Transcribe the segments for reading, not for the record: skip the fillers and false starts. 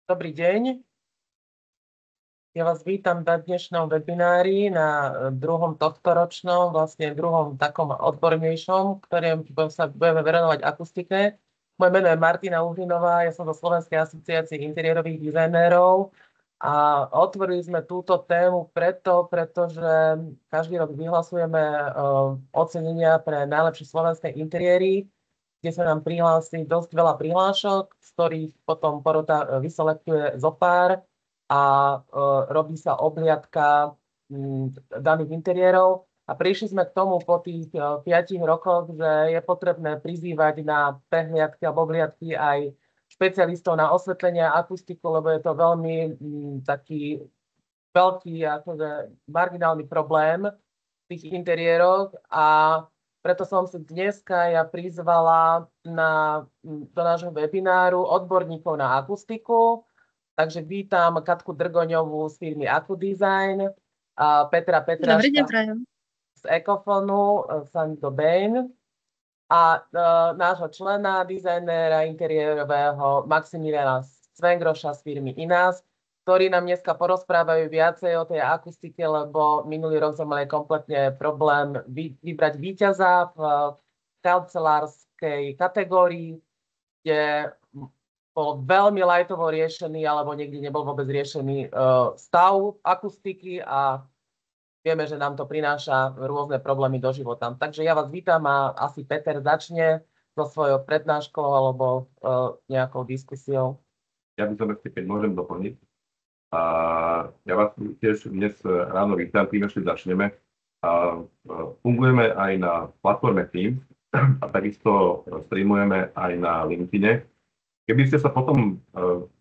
Dobrý deň. Ja vás vítam na dnešnom webinári, na druhom tohtoročnom, vlastne druhom takom odbornejšom, ktorým sa budeme venovať akustike. Moje meno je Martina Uhrinová, ja som zo Slovenskej asociácie interiérových dizajnérov a otvorili sme túto tému pretože každý rok vyhlasujeme ocenenia pre najlepšie slovenské interiéry, kde sa nám prihlási dosť veľa prihlášok, z ktorých potom porota vyselektuje zo pár a robí sa obhliadka daných interiérov. A prišli sme k tomu po tých 5 rokoch, že je potrebné prizývať na prehliadky alebo obhliadky aj špecialistov na osvetlenie a akustiku, lebo je to veľmi taký veľký akože marginálny problém v tých interiéroch a preto som si dneska ja prizvala do nášho webináru odborníkov na akustiku. Takže vítam Katku Drgoňovú z firmy Akudesign, a Petra Dobrý deň, Petraška prajem. z Ecofonu, Santo Bain a nášho člena, dizajnéra interiérového Maximiliana Cvengroša z firmy Inas, ktorí nám dneska porozprávajú viacej o tej akustike, lebo minulý rok sme mali kompletne problém vybrať víťaza v kancelárskej kategórii, kde bol veľmi lightovo riešený, alebo niekde nebol vôbec riešený stav akustiky a vieme, že nám to prináša rôzne problémy do života. Takže ja vás vítam a asi Peter začne so svojou prednáškou alebo nejakou diskusiou. Ja by som ešte, keď môžem doplniť. A ja vás tiež dnes ráno vítam, tým ešte začneme. Fungujeme aj na platforme Teams a takisto streamujeme aj na LinkedIne. Keby ste sa potom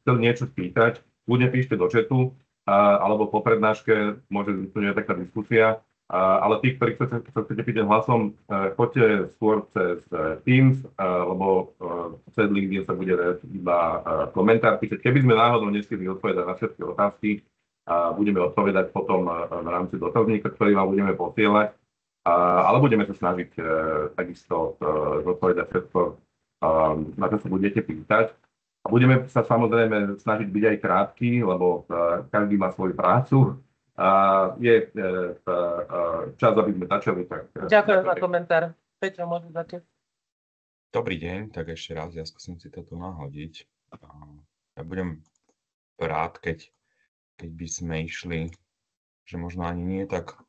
chceli niečo spýtať, kľudne píšte do chatu, alebo po prednáške môže vzniknúť taká diskusia. Ale tí, ktorí sa chcete pýtať hlasom, choďte skôr cez Teams, lebo cez LinkedIn sa bude iba komentár písať. Keby sme náhodou nestihli odpovedať na všetky otázky, budeme odpovedať potom v rámci dotazníka, ktorý vám budeme posielať, ale budeme sa snažiť takisto odpovedať všetko, na čo sa budete pýtať. A budeme sa samozrejme snažiť byť aj krátky, lebo každý má svoju prácu. Je čas, aby sme začali. Ďakujem za komentár. Petro, môžem začať? Dobrý deň, tak ešte raz, ja skúsim si to tu nahodiť. Ja budem rád, keď by sme išli, že možno ani nie tak,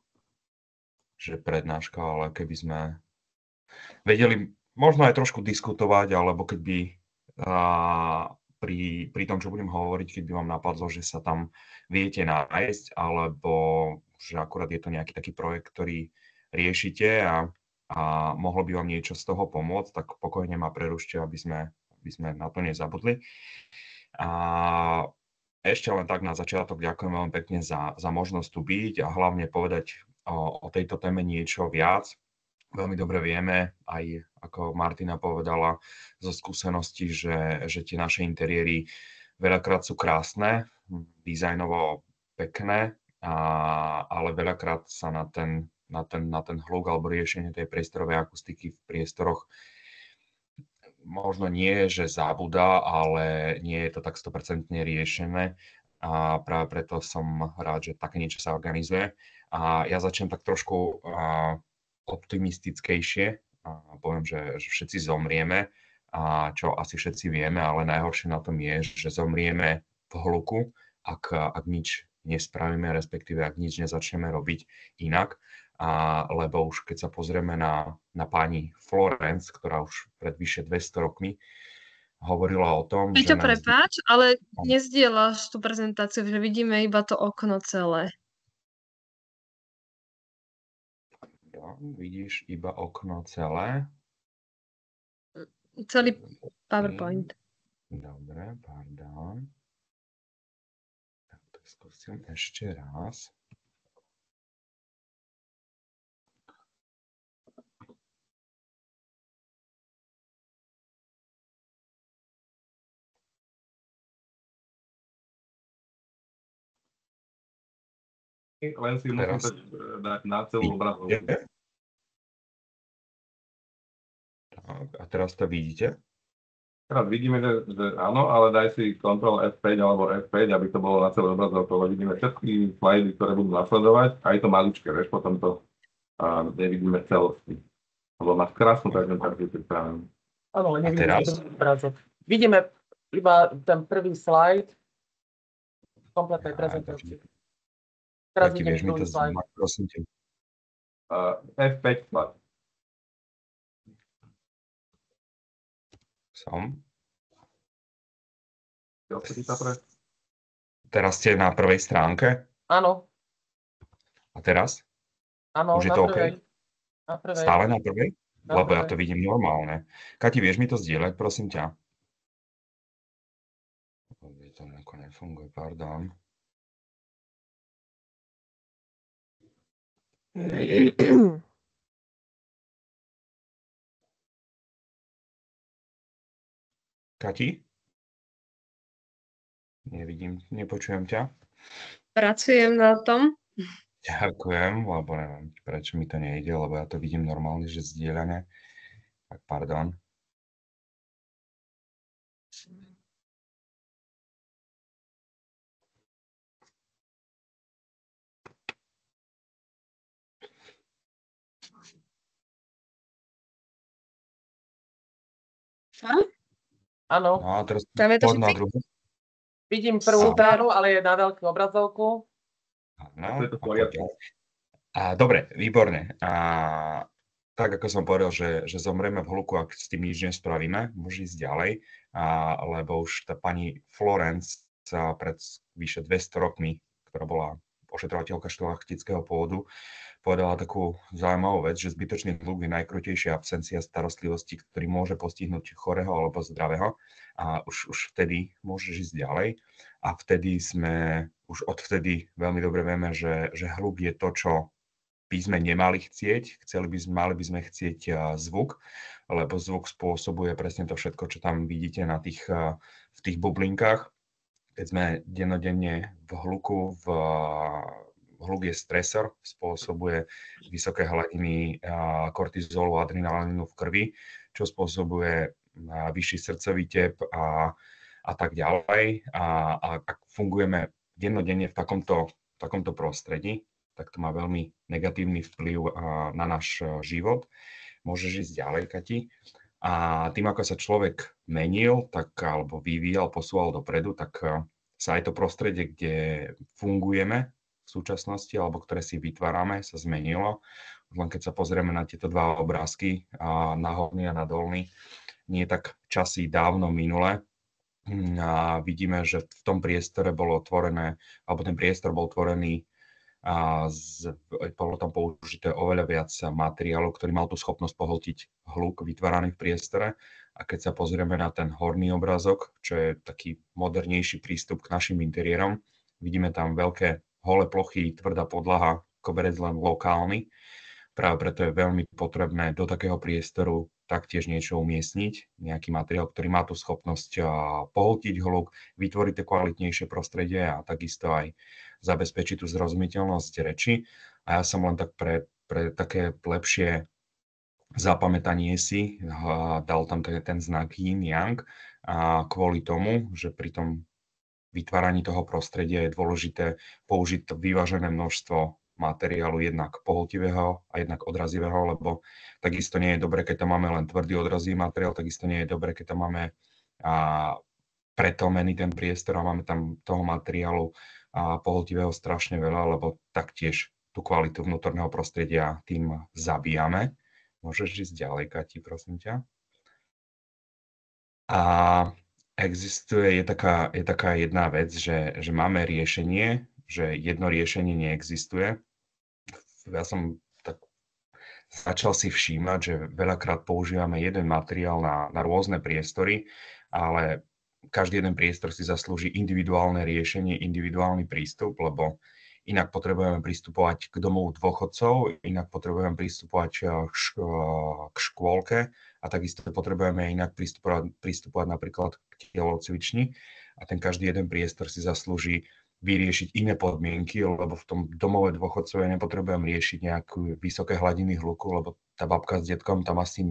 že prednáška, ale keby sme vedeli možno aj trošku diskutovať, alebo keď by pri tom, čo budem hovoriť, keď by vám napadlo, že sa tam viete nájsť, alebo že akurát je to nejaký taký projekt, ktorý riešite a mohlo by vám niečo z toho pomôcť, tak pokojne ma prerušte, aby sme na to nezabudli. A ešte len tak na začiatok ďakujem veľmi pekne za možnosť tu byť a hlavne povedať o tejto téme niečo viac. Veľmi dobre vieme, aj ako Martina povedala zo skúsenosti, že tie naše interiéry veľakrát sú krásne, dizajnovo pekné, ale veľakrát sa na ten hluk alebo riešenie tej priestorovej akustiky v priestoroch možno nie, že zabúda, ale nie je to tak 100% riešené. A práve preto som rád, že také niečo sa organizuje. A ja začnem tak trošku optimistickejšie. Poviem, že všetci zomrieme, čo asi všetci vieme, ale najhoršie na tom je, že zomrieme v hluku, ak nič nespravíme, respektíve ak nič nezačneme robiť inak. Lebo už keď sa pozrieme na pani Florence, ktorá už pred vyše 200 rokmi hovorila o tom, Peťo, prepáč, ale nezdieľaš tú prezentáciu, že vidíme iba to okno celé. Vidíš iba okno celé? Celý PowerPoint. Dobre, pardon. Tak to skúsim ešte raz. Len si musím dať na celú obrazovku. Tak, a teraz to vidíte? Teraz vidíme, že áno, ale daj si Ctrl F5 alebo F5, aby to bolo na celé obrazovke. Vidíme všetky slajdy, ktoré budú nasledovať, aj to maličké, vieš, potom to nevidíme celosti. Lebo máš krásnu prezentáciu pripravenú. Áno, ale A nevidíme teraz? druhý obrázok. Vidíme iba ten prvý slajd kompletnej prezentácie. Teraz Kati, vidíme vieš mi to druhý slajd. zdieľať, prosím ťa. F5 slajd. Som. Teraz ste na prvej stránke? Áno, A teraz? áno, Už je na to prvej. OK? Na prvej. Stále na prvej? Na Lebo ja prvej. to vidím normálne. Kati, vieš mi to zdieľať, prosím ťa? To nefunguje, pardon. Kati? Nevidím, nepočujem ťa. Pracujem na tom. Ďakujem, lebo neviem, prečo mi to nejde, lebo ja to vidím normálne, že zdieľanie. Tak pardon. Áno, No a teraz Tam je to poď na všetci? druhú. vidím prvú Super. stranu, ale je na veľkú obrazovku. Áno, To je to v a poď poriadku. ďalej. Dobre, výborne. Tak ako som povedal, že zomrieme v hluku, ak s tým nič nespravíme, môže ísť ďalej, lebo už tá pani Florence pred vyše 200 rokmi, ktorá bola ošetrovateľka šlachtického pôvodu, povedala takú zaujímavú vec, že zbytočný hluk je najkrutejšia absencia starostlivosti, ktorý môže postihnúť chorého alebo zdravého. A už vtedy môžeš ísť ďalej. A už odvtedy veľmi dobre vieme, že hluk je to, čo by sme nemali chcieť. Mali by sme chcieť zvuk, lebo zvuk spôsobuje presne to všetko, čo tam vidíte v tých bublinkách. Keď sme dennodenne v hluku, hluk je stresor, spôsobuje vysoké hladiny kortizolu a adrenalínu v krvi, čo spôsobuje vyšší srdcový tep a tak ďalej. A ak fungujeme dennodenne v takomto prostredí, tak to má veľmi negatívny vplyv na náš život. Môžeš ísť ďalej, Kati. A tým, ako sa človek menil, alebo vyvíjal, posúval dopredu, tak sa aj to prostredie, kde fungujeme v súčasnosti, alebo ktoré si vytvárame, sa zmenilo. Len keď sa pozrieme na tieto dva obrázky, na horný a na dolný, nie tak časy dávno minule, a vidíme, že v tom priestore bolo tvorené, alebo ten priestor bol tvorený bolo tam použité oveľa viac materiálov, ktorý mal tú schopnosť pohltiť hluk vytváraný v priestore. A keď sa pozrieme na ten horný obrázok, čo je taký modernejší prístup k našim interiérom, vidíme tam veľké holé plochy, tvrdá podlaha, koberec len lokálny. Práve preto je veľmi potrebné do takého priestoru taktiež niečo umiestniť, nejaký materiál, ktorý má tú schopnosť pohltiť hluk, vytvoriť to kvalitnejšie prostredie a takisto aj zabezpečiť tú zrozumiteľnosť reči. A ja som len tak pre také lepšie zapamätanie si dal tam ten znak yin-yang kvôli tomu, že pri tom vytváraní toho prostredia je dôležité použiť to vyvážené množstvo materiálu, jednak pohltivého a jednak odrazivého, lebo takisto nie je dobré, keď tam máme len tvrdý odrazivý materiál, takisto nie je dobré, keď tam máme pretlmený ten priestor a máme tam toho materiálu pohltivého strašne veľa, lebo taktiež tú kvalitu vnútorného prostredia tým zabíjame. Môžeš ísť ďalej, Kati, prosím ťa. A je taká jedna vec, že máme riešenie, že jedno riešenie neexistuje. Ja som tak začal si všímať, že veľakrát používame jeden materiál na rôzne priestory, ale každý jeden priestor si zaslúži individuálne riešenie, individuálny prístup, lebo inak potrebujeme pristupovať k domovu dôchodcov, inak potrebujeme pristupovať k škôlke a takisto potrebujeme inak pristupovať napríklad k telocvični a ten každý jeden priestor si zaslúži vyriešiť iné podmienky, lebo v tom domove dôchodcov ja nepotrebujem riešiť nejaké vysoké hladiny hluku, lebo tá babka s detkom tam asi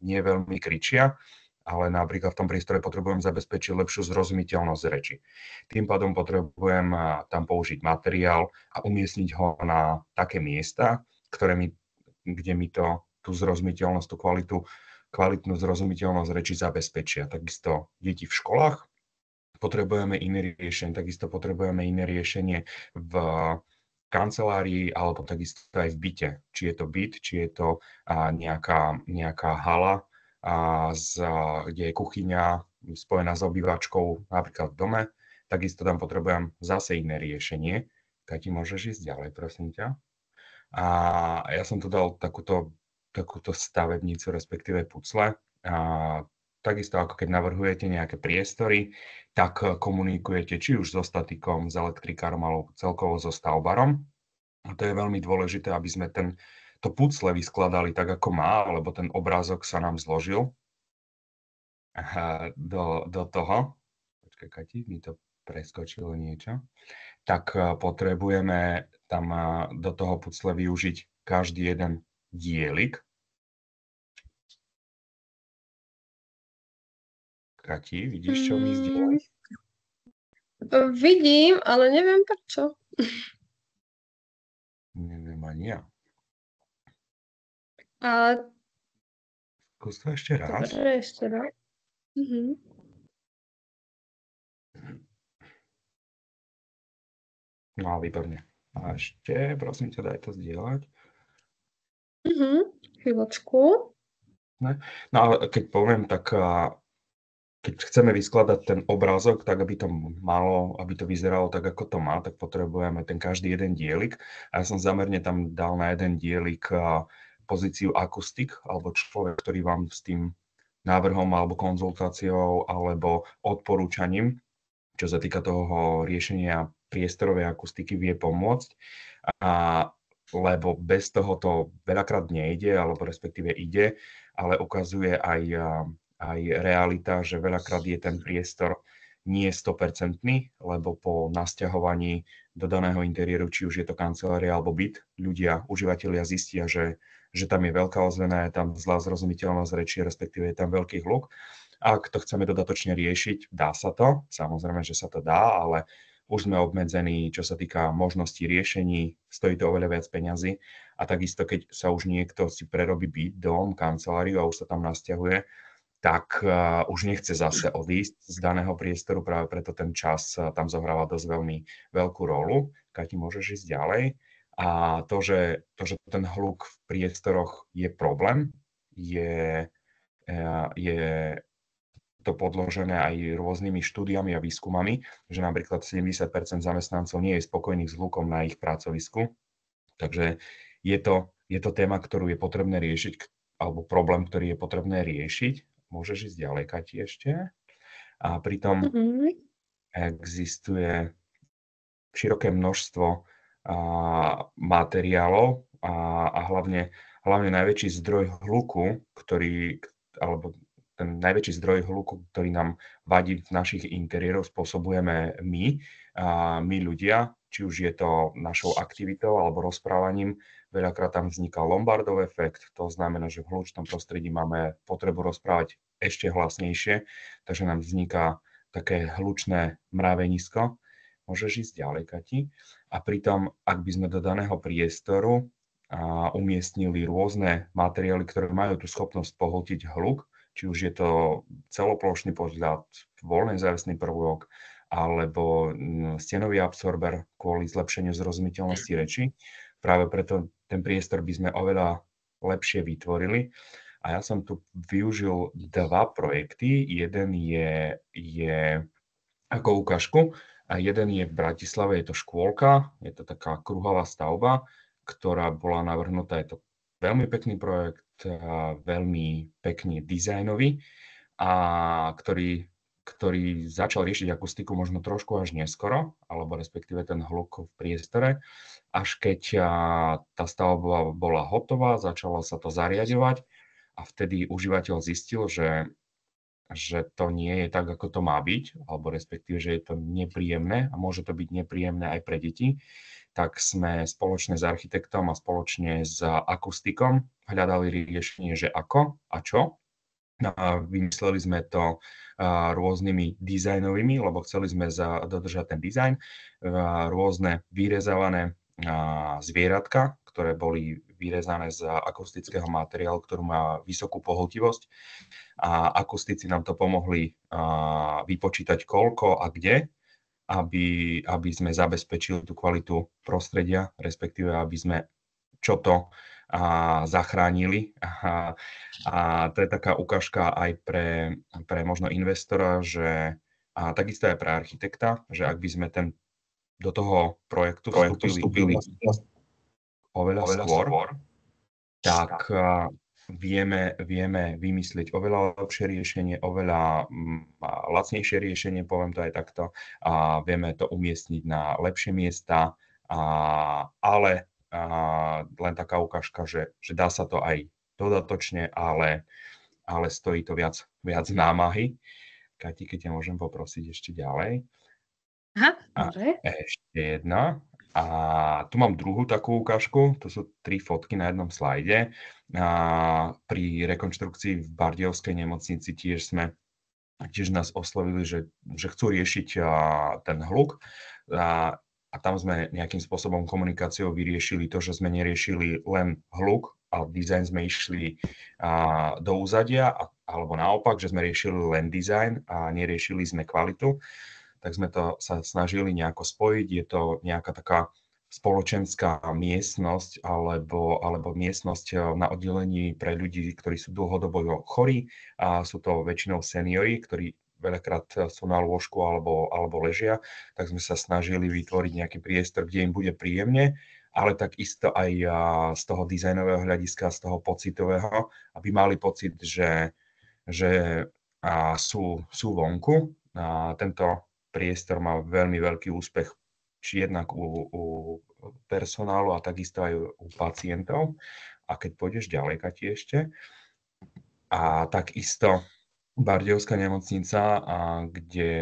nie veľmi kričia ale napríklad v tom priestore potrebujem zabezpečiť lepšiu zrozumiteľnosť reči. Tým pádom potrebujem tam použiť materiál a umiestniť ho na také miesta, kde mi tú zrozumiteľnosť, tú kvalitnú zrozumiteľnosť reči zabezpečia. Takisto deti v školách potrebujeme iné riešenie, takisto potrebujeme iné riešenie v kancelárii alebo takisto aj v byte. Či je to byt, či je to nejaká hala, kde je kuchyňa spojená s obývačkou napríklad v dome, takisto tam potrebujem zase iné riešenie. Kati, môžeš ísť ďalej, prosím ťa. A ja som tu dal takúto stavebnicu, respektíve pucle. Takisto ako keď navrhujete nejaké priestory, tak komunikujete či už so statikom, s elektrikárom alebo celkovo so stavbarom. A to je veľmi dôležité, aby sme to pucle vyskladali tak, ako má, lebo ten obrázok sa nám zložil do toho. Počkaj, Kati, mi to preskočilo niečo. Tak potrebujeme tam do toho pucle využiť každý jeden dielik. Kati, vidíš, čo mi zdieľajú? Vidím, ale neviem prečo. Neviem ani ja. Ale Skús to ešte raz. dobre, ešte raz. No, výborne. A ešte, prosím ťa, daj to zdieľať. Chvíľočku. No ale keď poviem, tak keď chceme vyskladať ten obrázok tak, aby to vyzeralo tak, ako to má, tak potrebujeme ten každý jeden dielik. A ja som zamerne tam dal na jeden dielik pozíciu akustik, alebo človek, ktorý vám s tým návrhom alebo konzultáciou alebo odporúčaním, čo sa týka toho riešenia priestorovej akustiky, vie pomôcť. Lebo bez toho to veľakrát nejde, alebo respektíve ide, ale ukazuje aj realita, že veľakrát je ten priestor nie 100%, lebo po nasťahovaní do daného interiéru, či už je to kancelária alebo byt, užívateľia zistia, že tam je veľká ozvena, je tam zlá zrozumiteľnosť reči, respektíve je tam veľký hluk. Ak to chceme dodatočne riešiť, dá sa to, samozrejme, že sa to dá, ale už sme obmedzení, čo sa týka možností riešení, stojí to oveľa viac peňazí a takisto, keď sa už niekto si prerobí byt, dom, kanceláriu a už sa tam nasťahuje, tak už nechce zase odísť z daného priestoru, práve preto ten čas tam zohráva dosť veľmi veľkú rolu. Kati, môžeš ísť ďalej. A to, že ten hluk v priestoroch je problém, je to podložené aj rôznymi štúdiami a výskumami, že napríklad 70% zamestnancov nie je spokojných s hlukom na ich pracovisku. Takže je to téma, ktorú je potrebné riešiť, alebo problém, ktorý je potrebné riešiť. Môžeš ísť ďalej, Kati, ešte. A pritom existuje široké množstvo materiálov a hlavne najväčší zdroj hluku, ten najväčší zdroj hluku, ktorý nám vadí v našich interiéroch, spôsobujeme my ľudia, či už je to našou aktivitou alebo rozprávaním. Veľakrát tam vzniká Lombardov efekt, to znamená, že v hlučnom prostredí máme potrebu rozprávať ešte hlasnejšie, takže nám vzniká také hlučné mravenisko. Môžeš ísť ďalej, Kati. A pritom, ak by sme do daného priestoru umiestnili rôzne materiály, ktoré majú tú schopnosť pohltiť hluk, či už je to celoplošný pohľad, voľný závesný prvok, alebo stenový absorber kvôli zlepšeniu zrozumiteľnosti reči. Práve preto ten priestor by sme oveľa lepšie vytvorili. A ja som tu využil dva projekty. Jeden je ako ukážku a jeden je v Bratislave, je to škôlka, je to taká kruhová stavba, ktorá bola navrhnutá. Je to veľmi pekný projekt, veľmi pekne dizajnový a ktorý začal riešiť akustiku možno trošku až neskoro, alebo respektíve ten hluk v priestore, až keď tá stavba bola hotová, začalo sa to zariaďovať a vtedy užívateľ zistil, že to nie je tak, ako to má byť, alebo respektíve, že je to nepríjemné a môže to byť nepríjemné aj pre deti, tak sme spoločne s architektom a spoločne s akustikom hľadali riešenie, že ako a čo. Vymysleli sme to rôznymi dizajnovými, lebo chceli sme dodržať ten dizajn, rôzne vyrezávané zvieratka, ktoré boli vyrezané z akustického materiálu, ktorý má vysokú pohltivosť. A akustici nám to pomohli vypočítať koľko a kde, aby sme zabezpečili tú kvalitu prostredia, respektíve aby sme čo to zachránili. A to je taká ukážka aj pre možno investora, že takisto aj pre architekta, že ak by sme do toho projektu vstúpili oveľa skôr, tak vieme vymyslieť oveľa lepšie riešenie, oveľa lacnejšie riešenie, poviem to aj takto, a vieme to umiestniť na lepšie miesta, ale len taká ukážka, že dá sa to aj dodatočne, ale stojí to viac námahy. Kati, keď ťa môžem poprosiť ešte ďalej. Aha, dobre. Ešte jedna. A tu mám druhú takú ukážku, to sú 3 fotky na jednom slajde. Pri rekonštrukcii v Bardejovskej nemocnici tiež nás oslovili, že chcú riešiť ten hluk. A tam sme nejakým spôsobom komunikáciou vyriešili to, že sme neriešili len hluk, ale dizajn sme išli do úzadia, alebo naopak, že sme riešili len dizajn a neriešili sme kvalitu. Tak sme to sa snažili nejako spojiť. Je to nejaká taká spoločenská miestnosť alebo miestnosť na oddelení pre ľudí, ktorí sú dlhodobo chorí. A sú to väčšinou seniori, ktorí veľakrát sú na lôžku alebo ležia. Tak sme sa snažili vytvoriť nejaký priestor, kde im bude príjemne, ale takisto aj z toho dizajnového hľadiska, z toho pocitového, aby mali pocit, že sú vonku. Tento priestor má veľmi veľký úspech, či jednak u personálu a takisto aj u pacientov. A keď pôjdeš ďalej, Kati, ešte. A takisto Bardejovská nemocnica, kde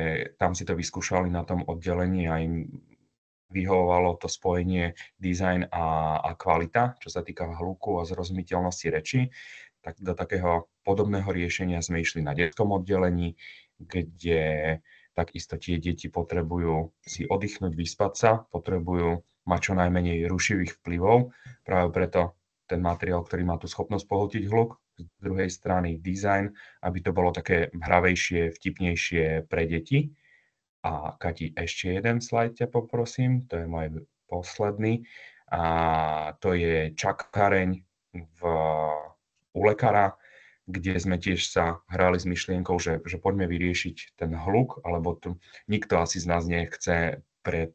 tam si to vyskúšali na tom oddelení a im vyhovovalo to spojenie dizajn a kvalita, čo sa týka hluku a zrozumiteľnosti reči. Tak do takého podobného riešenia sme išli na detskom oddelení, kde takisto tie deti potrebujú si oddychnúť, vyspať sa, potrebujú mať čo najmenej rušivých vplyvov. Práve preto ten materiál, ktorý má tú schopnosť pohltiť hluk, z druhej strany dizajn, aby to bolo také hravejšie, vtipnejšie pre deti. A Kati, ešte jeden slajd ťa poprosím, to je môj posledný. A to je čakáreň u lekára, kde sme tiež sa hrali s myšlienkou, že poďme vyriešiť ten hluk, alebo nikto asi z nás nechce pred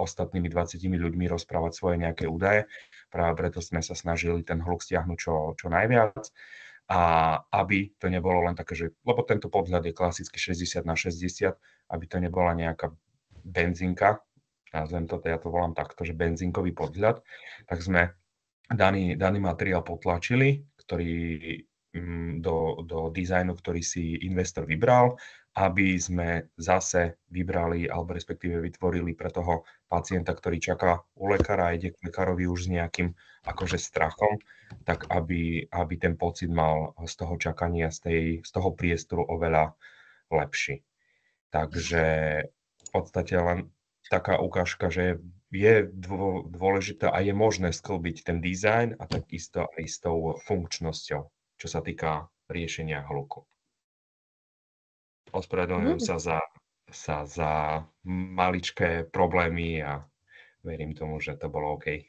ostatnými 20 ľuďmi rozprávať svoje nejaké údaje. Práve preto sme sa snažili ten hluk stiahnuť čo najviac. A aby to nebolo len také, že, lebo tento podhľad je klasicky 60x60, aby to nebola nejaká benzínka, nazvem to, ja to volám takto, že benzínkový podhľad, tak sme daný materiál potlačili, ktorý do dizajnu, ktorý si investor vybral, aby sme zase vybrali, alebo respektíve vytvorili pre toho pacienta, ktorý čaká u lekára a ide k lekárovi už s nejakým akože strachom, tak aby ten pocit mal z toho čakania, z toho priestoru oveľa lepší. Takže v podstate len taká ukážka, že je dôležité a je možné sklbiť ten dizajn a takisto aj s tou funkčnosťou, čo sa týka riešenia hluku. Ospravedlňujem sa za maličké problémy a verím tomu, že to bolo OK.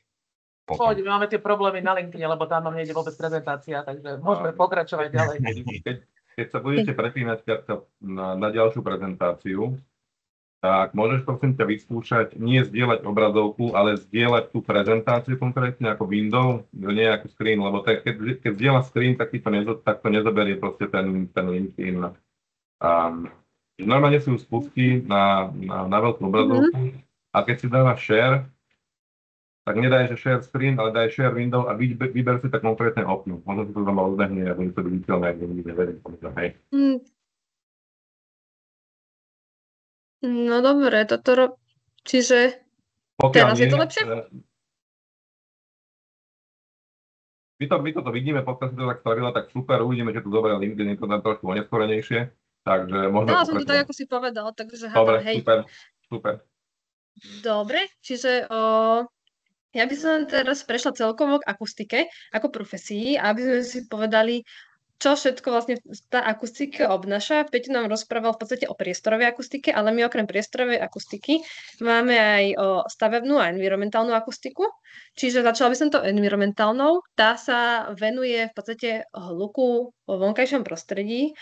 Poď, máme tie problémy na LinkedIn, lebo tam nám nejde vôbec prezentácia, takže môžeme pokračovať ďalej. Keď sa budete prepínať na ďalšiu prezentáciu, tak môžeš prosím ťa vyskúšať, nie zdieľať obrazovku, ale zdieľať tú prezentáciu konkrétne ako window, nie ako screen, lebo keď zdieľa screen, tak to nezoberie proste ten LinkedIn. Normálne si ju spustí na veľkú obrazovku a keď si dáva share, tak nedaj, že share screen, ale daj share window a vyber si tak konkrétne okno. Možno si to tam odbehne, aby to viditeľné, ak nevedem, hej. No dobre, čiže teraz je to lepšie? My toto vidíme, pokiaľ si to tak spravila, tak super, uvidíme, že to dobre, ale LinkedIn je to tam trošku oneskorenejšie, takže môžeme Dala som to tak, pokračovať. ako si povedal, takže Dobre, hádam, hej. super. Dobre, čiže ja by som teraz prešla celkovo k akustike ako profesii, aby sme si povedali, čo všetko vlastne tá akustika obnáša. Peťo nám rozprával v podstate o priestorovej akustike, ale my okrem priestorovej akustiky máme aj stavebnú a environmentálnu akustiku. Čiže začala by som to environmentálnou. Tá sa venuje v podstate hluku vo vonkajšom prostredí.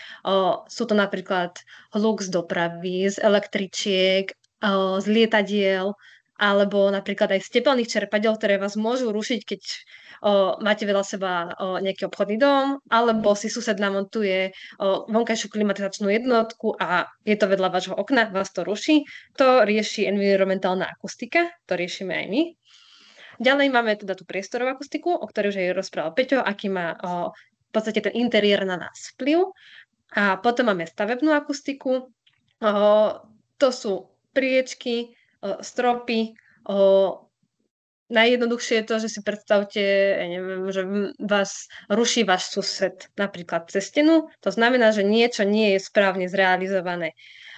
Sú to napríklad hluk z dopravy, z električiek, z lietadiel, alebo napríklad aj z tepelných čerpadiel, ktoré vás môžu rušiť, keď máte vedľa seba nejaký obchodný dom, alebo si sused namontuje vonkajšiu klimatizačnú jednotku a je to vedľa vášho okna, vás to ruší. To rieši environmentálna akustika, to riešime aj my. Ďalej máme teda tú priestorovú akustiku, o ktorej už aj rozprával Peťo, aký má v podstate ten interiér na nás vplyv. A potom máme stavebnú akustiku. To sú priečky, stropy. Najjednoduchšie je to, že si predstavte, ja neviem, že vás ruší váš sused napríklad cez stenu. To znamená, že niečo nie je správne zrealizované.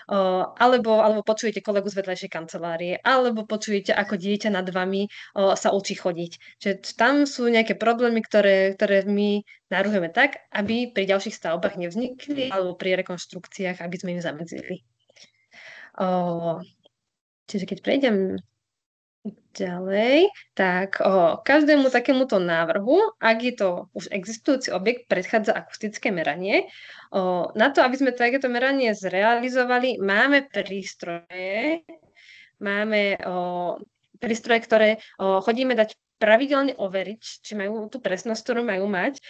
Alebo počujete kolegu z vedľajšej kancelárie, alebo počujete, ako dieťa nad vami sa učí chodiť. Čiže tam sú nejaké problémy, ktoré my naruhujeme tak, aby pri ďalších stavbách nevznikli, alebo pri rekonštrukciách, aby sme im zamedzili. Čiže keď prejdem ďalej, tak každému takémuto návrhu, ak je to už existujúci objekt, predchádza akustické meranie. Na to, aby sme takéto meranie zrealizovali, máme prístroje, ktoré chodíme dať pravidelne overiť, či majú tú presnosť, ktorú majú mať.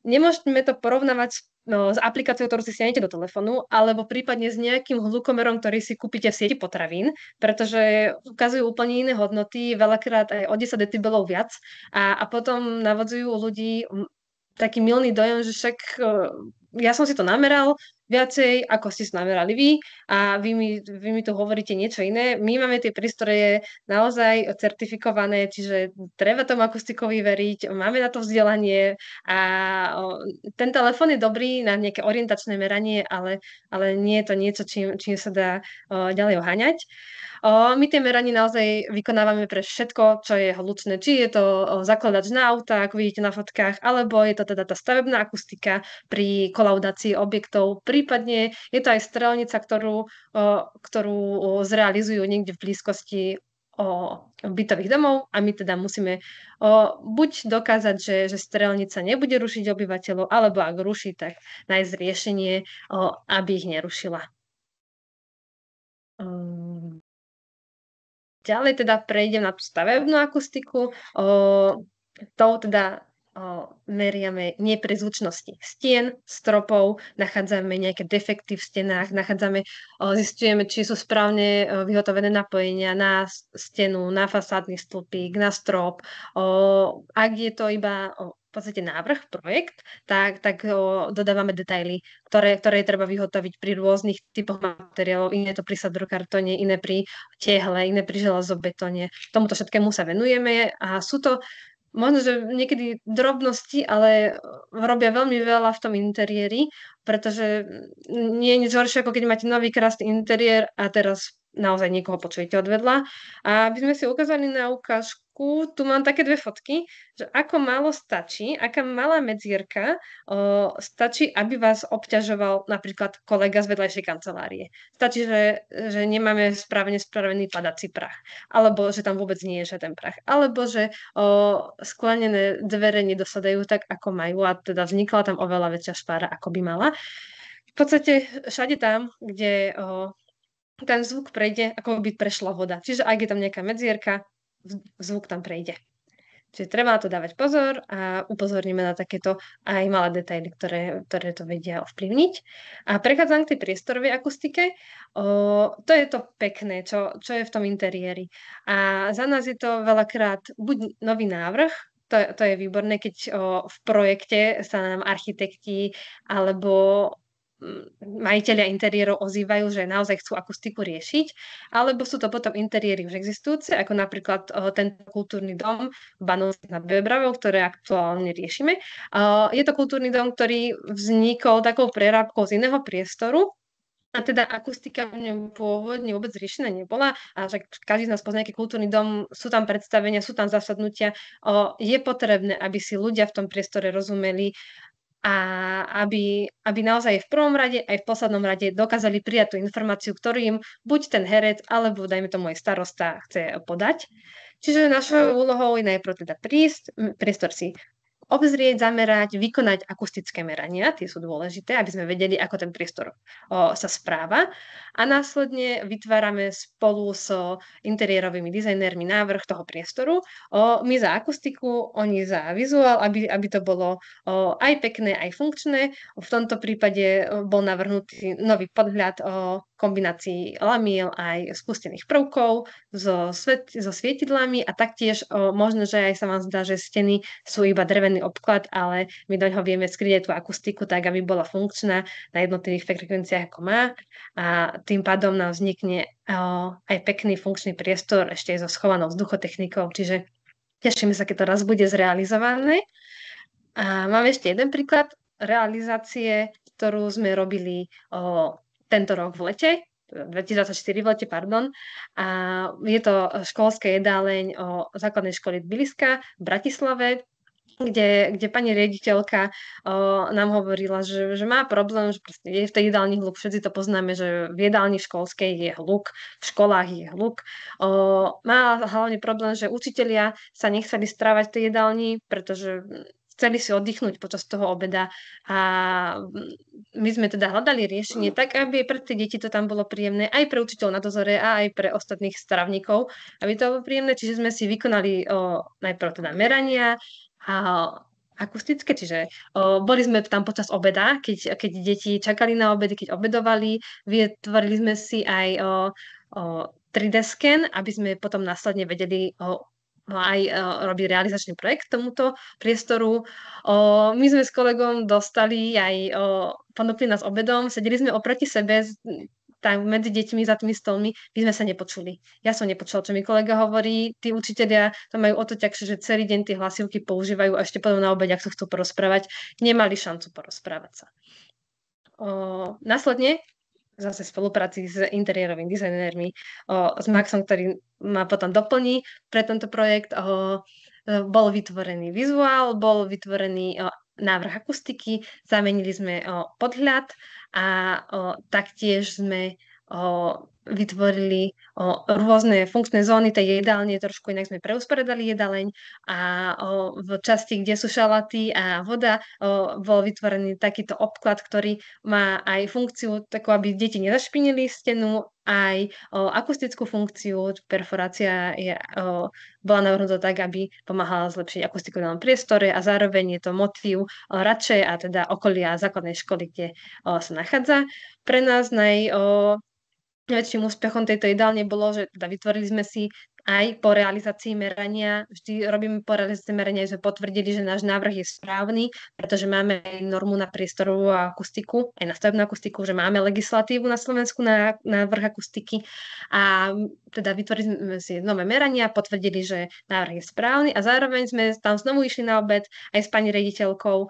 Nemôžeme to porovnávať s aplikáciou, ktorú si stiahnete do telefónu, alebo prípadne s nejakým hlukomerom, ktorý si kúpite v sieti potravín, pretože ukazujú úplne iné hodnoty, veľakrát aj o 10 decibelov viac a potom navodzujú u ľudí taký mylný dojem, že však ja som si to nameral viacej, ako ste si namerali vy a vy mi tu hovoríte niečo iné. My máme tie prístroje naozaj certifikované, čiže treba tomu akustikovi veriť, máme na to vzdelanie a ten telefón je dobrý na nejaké orientačné meranie, ale nie je to niečo, čím sa dá ďalej oháňať. My tie meranie naozaj vykonávame pre všetko, čo je hlučné. Či je to zakladač na auta, ako vidíte na fotkách, alebo je to teda tá stavebná akustika pri kolaudácii objektov. Prípadne je to aj strelnica, ktorú zrealizujú niekde v blízkosti bytových domov a my teda musíme buď dokázať, že strelnica nebude rušiť obyvateľov, alebo ak ruší, tak nájsť riešenie, aby ich nerušila. Ďalej teda prejdem na tú stavebnú akustiku. Tou teda meriame neprizvučnosti stien, stropov, nachádzame nejaké defekty v stenách, zisťujeme, či sú správne vyhotovené napojenia na stenu, na fasádny stĺpik, na strop. Ak je to iba v podstate návrh, projekt, tak dodávame detaily, ktoré treba vyhotoviť pri rôznych typoch materiálov. Iné to pri sadrokartóne, iné pri tehle, iné pri železobetóne. Tomuto všetkému sa venujeme a sú to možno, že niekedy drobnosti, ale robia veľmi veľa v tom interiéri, pretože nie je nič horšie, ako keď máte nový krásny interiér a teraz naozaj niekoho počujete odvedľa. A aby sme si ukázali na ukážku, tu mám také dve fotky, že ako málo stačí, aká malá medzierka stačí, aby vás obťažoval napríklad kolega z vedľajšej kancelárie. Stačí, že nemáme správne spravený padací prach, alebo že tam vôbec nie je žiaden prach, alebo že sklenené dvere nedosadajú tak, ako majú a teda vznikla tam oveľa väčšia špára, ako by mala. V podstate všade tam, kde ten zvuk prejde, ako by prešla voda. Čiže ak je tam nejaká medzierka, zvuk tam prejde. Čiže treba na to dávať pozor a upozorníme na takéto aj malé detaily, ktoré to vedia ovplyvniť. A prechádzam k tej priestorovej akustike. To je to pekné, čo je v tom interiéri. A za nás je to veľakrát buď nový návrh, to je výborné, keď v projekte sa nám architekti alebo majiteľia interiérov ozývajú, že naozaj chcú akustiku riešiť, alebo sú to potom interiéry už existujúce, ako napríklad tento kultúrny dom v Banovciach nad Bebravou, ktoré aktuálne riešime. Je to kultúrny dom, ktorý vznikol takou prerábkou z iného priestoru, a teda akustika v ňom pôvodne vôbec riešená nebola. A že každý z nás pozná nejaký kultúrny dom, sú tam predstavenia, sú tam zasadnutia. Je potrebné, aby si ľudia v tom priestore rozumeli a aby naozaj v prvom rade aj v poslednom rade dokázali prijať tú informáciu, ktorú im buď ten herec, alebo dajme tomu aj starosta chce podať. Čiže našou úlohou je najprv teda priestor si obzrieť, zamerať, vykonať akustické merania, tie sú dôležité, aby sme vedeli, ako ten priestor sa správa. A následne vytvárame spolu so interiérovými dizajnérmi návrh toho priestoru. My za akustiku, oni za vizuál, aby to bolo aj pekné, aj funkčné. V tomto prípade bol navrhnutý nový podhľad o kombinácii lamiel aj spustených prvkov so svietidlami a taktiež možno, že aj sa vám zdá, že steny sú iba drevený obklad, ale my do ňoho vieme skryť aj tú akustiku tak, aby bola funkčná na jednotlivých frekvenciách, ako má. A tým pádom nám vznikne aj pekný funkčný priestor ešte aj so schovanou vzduchotechnikou. Čiže tešíme sa, keď to raz bude zrealizované. A máme ešte jeden príklad realizácie, ktorú sme robili tento rok v lete, 2024 v lete, pardon. A je to školské jedáleň základnej školy Tbiliska v Bratislave, kde pani riaditeľka nám hovorila, že má problém, že je v tej jedálni hluk. Všetci to poznáme, že v jedálni školskej je hluk, v školách je hluk. Má hlavne problém, že učitelia sa nechceli strávať v tej jedálni, pretože chceli si oddychnúť počas toho obeda a my sme teda hľadali riešenie tak, aby pre tie deti to tam bolo príjemné, aj pre učiteľov na dozore a aj pre ostatných stravníkov, aby to bolo príjemné. Čiže sme si vykonali najprv teda merania a akustické, čiže boli sme tam počas obeda, keď deti čakali na obedy, keď obedovali, vytvorili sme si aj 3D scan, aby sme potom následne vedeli aj robiť realizačný projekt tomuto priestoru. My sme s kolegom dostali aj, ponúkli nás obedom, sedeli sme oproti sebe, tam medzi deťmi za tými stolmi, my sme sa nepočuli. Ja som nepočula, čo mi kolega hovorí, tí učitelia to majú o to ťažšie, že celý deň tie hlasivky používajú a ešte potom na obede, ak sa chcú porozprávať, nemali šancu porozprávať sa. Následne zase v spolupráci s interiérovými dizajnérmi, s Maxom, ktorý ma potom doplní pre tento projekt, bol vytvorený vizuál, bol vytvorený návrh akustiky, zamenili sme podhľad a taktiež sme vytvorili rôzne funkčné zóny tej jedálne, trošku inak sme preusporiadali jedaleň a v časti, kde sú šalaty a voda, bol vytvorený takýto obklad, ktorý má aj funkciu takú, aby deti nezašpinili stenu, aj akustickú funkciu, perforácia bola navrhnutá tak, aby pomáhala zlepšiť akustiku v danom priestore a zároveň je to motív radšej a teda okolia základnej školy, kde sa nachádza. Pre nás najväčším úspechom tejto jedálne bolo, že teda vytvorili sme si aj po realizácii merania, vždy robíme po realizácii merania, že sme potvrdili, že náš návrh je správny, pretože máme aj normu na priestorovú akustiku, aj na stavebnú akustiku, že máme legislatívu na Slovensku na návrh akustiky a teda vytvorili sme si nové merania, potvrdili, že návrh je správny a zároveň sme tam znovu išli na obed aj s pani riaditeľkou.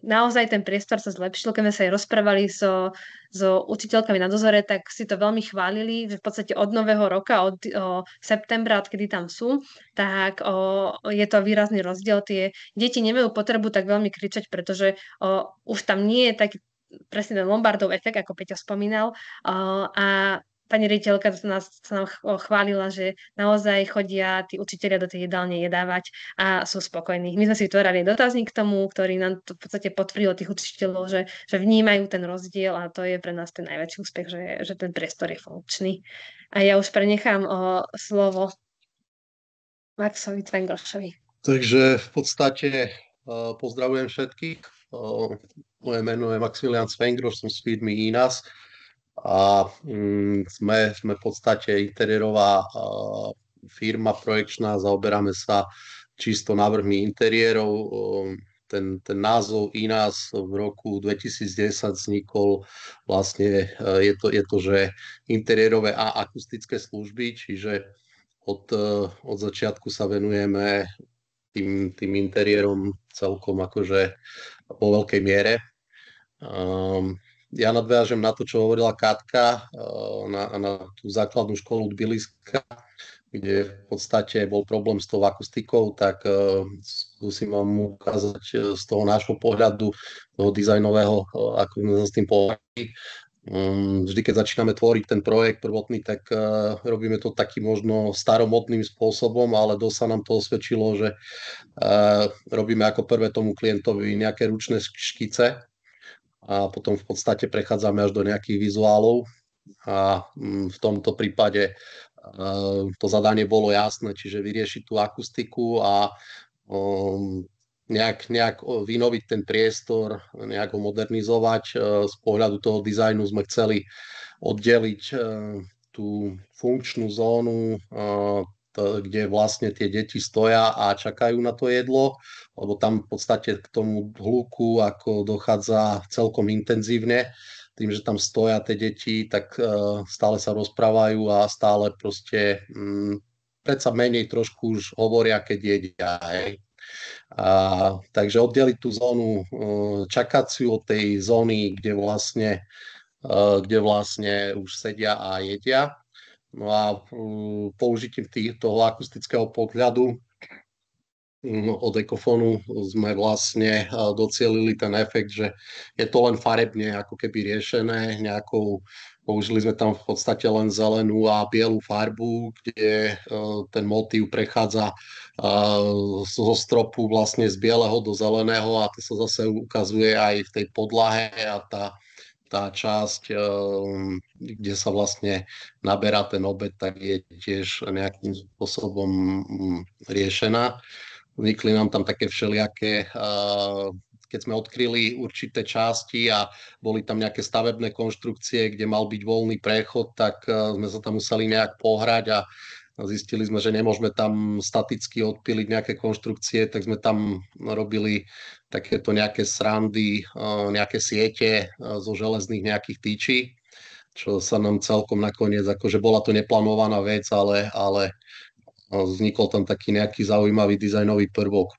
Naozaj ten priestor sa zlepšil, keď sme sa aj rozprávali so učiteľkami na dozore, tak si to veľmi chválili, že v podstate od nového roka, od septembra, odkedy tam sú, tak je to výrazný rozdiel. Tie deti nemajú potrebu tak veľmi kričať, pretože už tam nie je taký presne ten Lombardov efekt, ako Peťo spomínal, a pani riaditeľka sa nám chválila, že naozaj chodia tí učitelia do tej jedálne jedávať a sú spokojní. My sme si vytvorili dotazník k tomu, ktorý nám to v podstate potvrdil tých učiteľov, že vnímajú ten rozdiel a to je pre nás ten najväčší úspech, že ten priestor je funkčný. A ja už prenechám slovo Maxovi Cvengrošovi. Takže v podstate pozdravujem všetkých. Moje meno je Maximilian Cvengroš, som z firmy INAS. A sme v podstate interiérová firma projekčná, zaoberáme sa čisto návrhmi interiérov, ten názov INAS v roku 2010 vznikol vlastne, je to, že interiérové a akustické služby, čiže od začiatku sa venujeme tým interiérom celkom akože vo veľkej miere. Ja nadviažem na to, čo hovorila Katka, na tú základnú školu Tbiliska, kde v podstate bol problém s tou akustikou, tak skúsim vám ukázať z toho nášho pohľadu, toho dizajnového, ako sme sa s tým pohľadili. Vždy, keď začíname tvoriť ten projekt prvotný, tak robíme to takým možno staromodným spôsobom, ale dosť sa nám to osvedčilo, že robíme ako prvé tomu klientovi nejaké ručné škice a potom v podstate prechádzame až do nejakých vizuálov a v tomto prípade to zadanie bolo jasné, čiže vyriešiť tú akustiku a nejak vynoviť ten priestor, nejak ho modernizovať. Z pohľadu toho dizajnu sme chceli oddeliť tú funkčnú zónu, kde vlastne tie deti stoja a čakajú na to jedlo, lebo tam v podstate k tomu hluku ako dochádza celkom intenzívne. Tým, že tam stoja tie deti, tak stále sa rozprávajú a stále proste predsa menej trošku už hovoria, keď jedia. Hej. Takže oddeliť tú zónu čakaciu od tej zóny, kde vlastne už sedia a jedia. No a použitím toho akustického pohľadu od Ecofonu sme vlastne docielili ten efekt, že je to len farebne ako keby riešené použili sme tam v podstate len zelenú a bielu farbu, kde ten motív prechádza zo stropu vlastne z bieleho do zeleného a to sa zase ukazuje aj v tej podlahe a tá časť, kde sa vlastne naberá ten obed, tak je tiež nejakým spôsobom riešená. Vznikli nám tam také všelijaké, keď sme odkryli určité časti a boli tam nejaké stavebné konštrukcie, kde mal byť voľný prechod, tak sme sa tam museli nejak pohrať a zistili sme, že nemôžeme tam staticky odpíliť nejaké konštrukcie, tak sme tam robili takéto nejaké srandy, nejaké siete zo železných nejakých tyčí, čo sa nám celkom nakoniec, akože bola to neplánovaná vec, ale vznikol tam taký nejaký zaujímavý dizajnový prvok.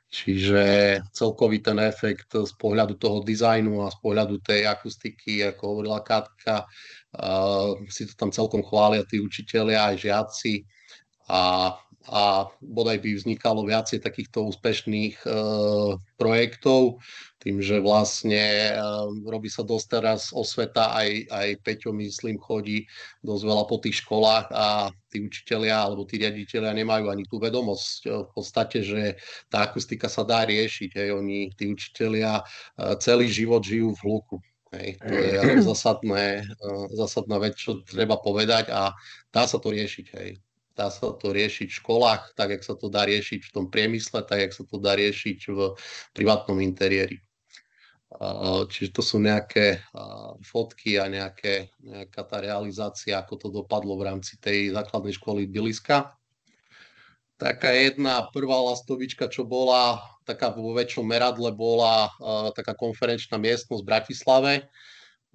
Čiže celkový ten efekt z pohľadu toho dizajnu a z pohľadu tej akustiky, ako hovorila Katka, si to tam celkom chvália tí učitelia aj žiaci a bodaj by vznikalo viacej takýchto úspešných projektov, tým, že vlastne robí sa dosť teraz osveta, aj Peťo, myslím, chodí dosť veľa po tých školách a tí učitelia alebo tí riaditelia nemajú ani tú vedomosť v podstate, že tá akustika sa dá riešiť. Hej. Oni, tí učitelia, celý život žijú v hluku. Hej. To je zásadná vec, čo treba povedať a dá sa to riešiť. Hej. Dá sa to riešiť v školách, tak jak sa to dá riešiť v tom priemysle, tak jak sa to dá riešiť v privátnom interiéri. Čiže to sú nejaké fotky a nejaká tá realizácia, ako to dopadlo v rámci tej základnej školy Tbiliska. Taká jedna prvá lastovička, čo bola taká vo väčšom meradle, bola taká konferenčná miestnosť v Bratislave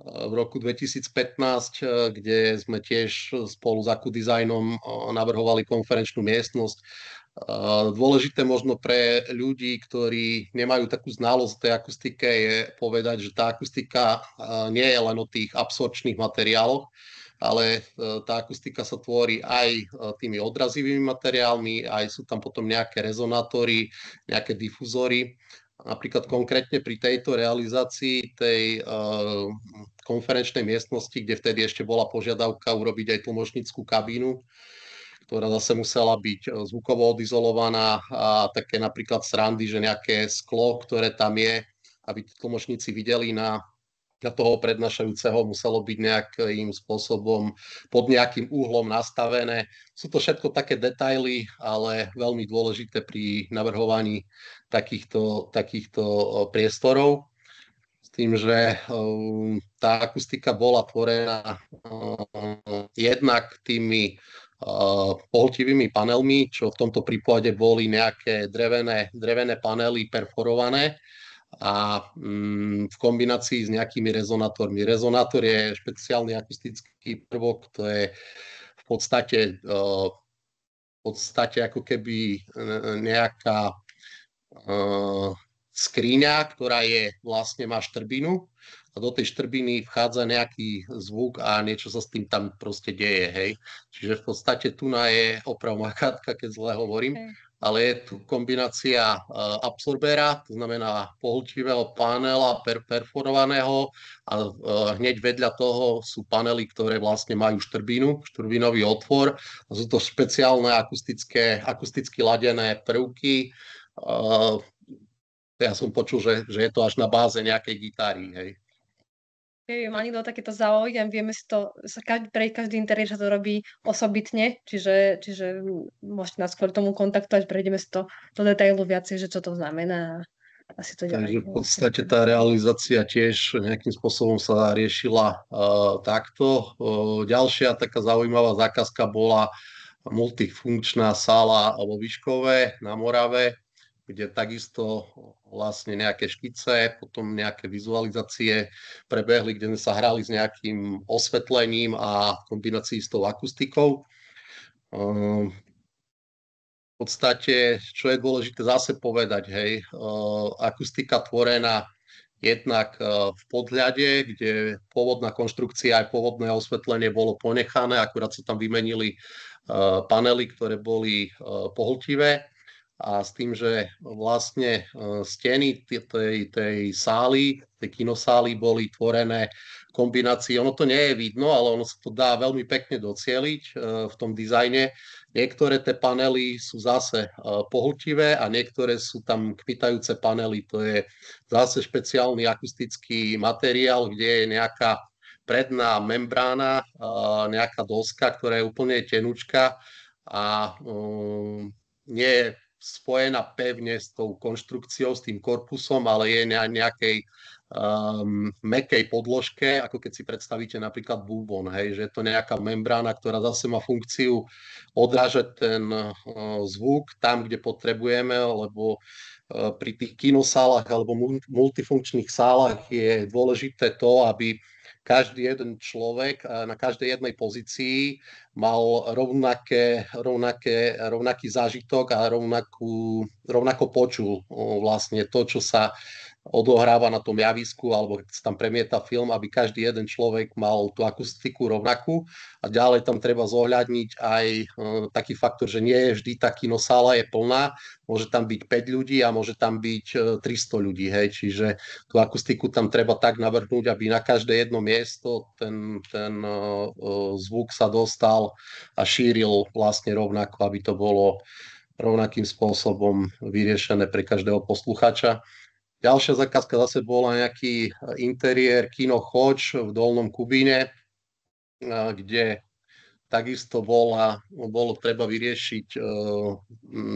v roku 2015, kde sme tiež spolu s Akudizajnom navrhovali konferenčnú miestnosť. Dôležité možno pre ľudí, ktorí nemajú takú znalosť tej akustike, je povedať, že tá akustika nie je len o tých absorpčných materiáloch, ale tá akustika sa tvorí aj tými odrazivými materiálmi, aj sú tam potom nejaké rezonátory, nejaké difúzory. Napríklad konkrétne pri tejto realizácii tej konferenčnej miestnosti, kde vtedy ešte bola požiadavka urobiť aj tlmočnícku kabínu, ktorá zase musela byť zvukovo odizolovaná a také napríklad srandy, že nejaké sklo, ktoré tam je, aby tlmočníci videli na toho prednášajúceho, muselo byť nejakým spôsobom pod nejakým úhlom nastavené. Sú to všetko také detaily, ale veľmi dôležité pri navrhovaní takýchto priestorov. S tým, že tá akustika bola tvorená jednak tými pohltivými panelmi, čo v tomto prípade boli nejaké drevené panely perforované a v kombinácii s nejakými rezonátormi. Rezonátor je špeciálny akustický prvok, to je v podstate ako keby nejaká skriňa, ktorá vlastne má štrbinu a do tej štrbiny vchádza nejaký zvuk a niečo sa s tým tam proste deje, hej. Čiže v podstate tu je oprav Katka, keď zle hovorím, ale je tu kombinácia absorbéra, to znamená pohltivého panela perforovaného a hneď vedľa toho sú panely, ktoré vlastne majú štrbinový otvor. A sú to špeciálne akusticky ladené prvky. Ja som počul, že je to až na báze nejakej gitary, hej. Má niekto takéto záujem, vieme si to, pre každý interiér sa to robí osobitne, čiže môžete nás kvôli tomu kontaktovať, prejdeme si to do detailu viacej, že čo to znamená. Asi to Takže v podstate tá realizácia tiež nejakým spôsobom sa riešila takto. Ďalšia taká zaujímavá zákazka bola multifunkčná sála vo Vyškove na Morave, kde takisto vlastne nejaké škice, potom nejaké vizualizácie prebehli, kde sme sa hrali s nejakým osvetlením a kombinácií s tou akustikou. V podstate, čo je dôležité zase povedať, hej, akustika tvorená jednak v podhľade, kde pôvodná konštrukcia aj pôvodné osvetlenie bolo ponechané, akurát sa tam vymenili panely, ktoré boli pohltivé. A s tým, že vlastne steny tej sály, tej kinosály boli tvorené kombinácií. Ono to nie je vidno, ale ono sa to dá veľmi pekne docieliť v tom dizajne. Niektoré tie panely sú zase pohltivé a niektoré sú tam kmitajúce panely. To je zase špeciálny akustický materiál, kde je nejaká predná membrána, nejaká doska, ktorá je úplne tenučká a nie je spojená pevne s tou konštrukciou, s tým korpusom, ale je na nejakej mäkkej podložke, ako keď si predstavíte napríklad bubon, hej, že je to nejaká membrána, ktorá zase má funkciu odrážať ten zvuk tam, kde potrebujeme, lebo pri tých kinosálach alebo multifunkčných sálach je dôležité to, aby každý jeden človek na každej jednej pozícii mal rovnaký zážitok a rovnako počul vlastne to, čo sa odohráva na tom javisku alebo keď sa tam premieta film, aby každý jeden človek mal tú akustiku rovnakú a ďalej tam treba zohľadniť aj taký faktor, že nie je vždy tá kinosála je plná, môže tam byť 5 ľudí a môže tam byť 300 ľudí, hej, čiže tú akustiku tam treba tak navrhnúť, aby na každé jedno miesto ten zvuk sa dostal a šíril vlastne rovnako, aby to bolo rovnakým spôsobom vyriešené pre každého posluchača. Ďalšia zákazka zase bola nejaký interiér Kino Choč v Dolnom Kubíne, kde takisto bolo treba vyriešiť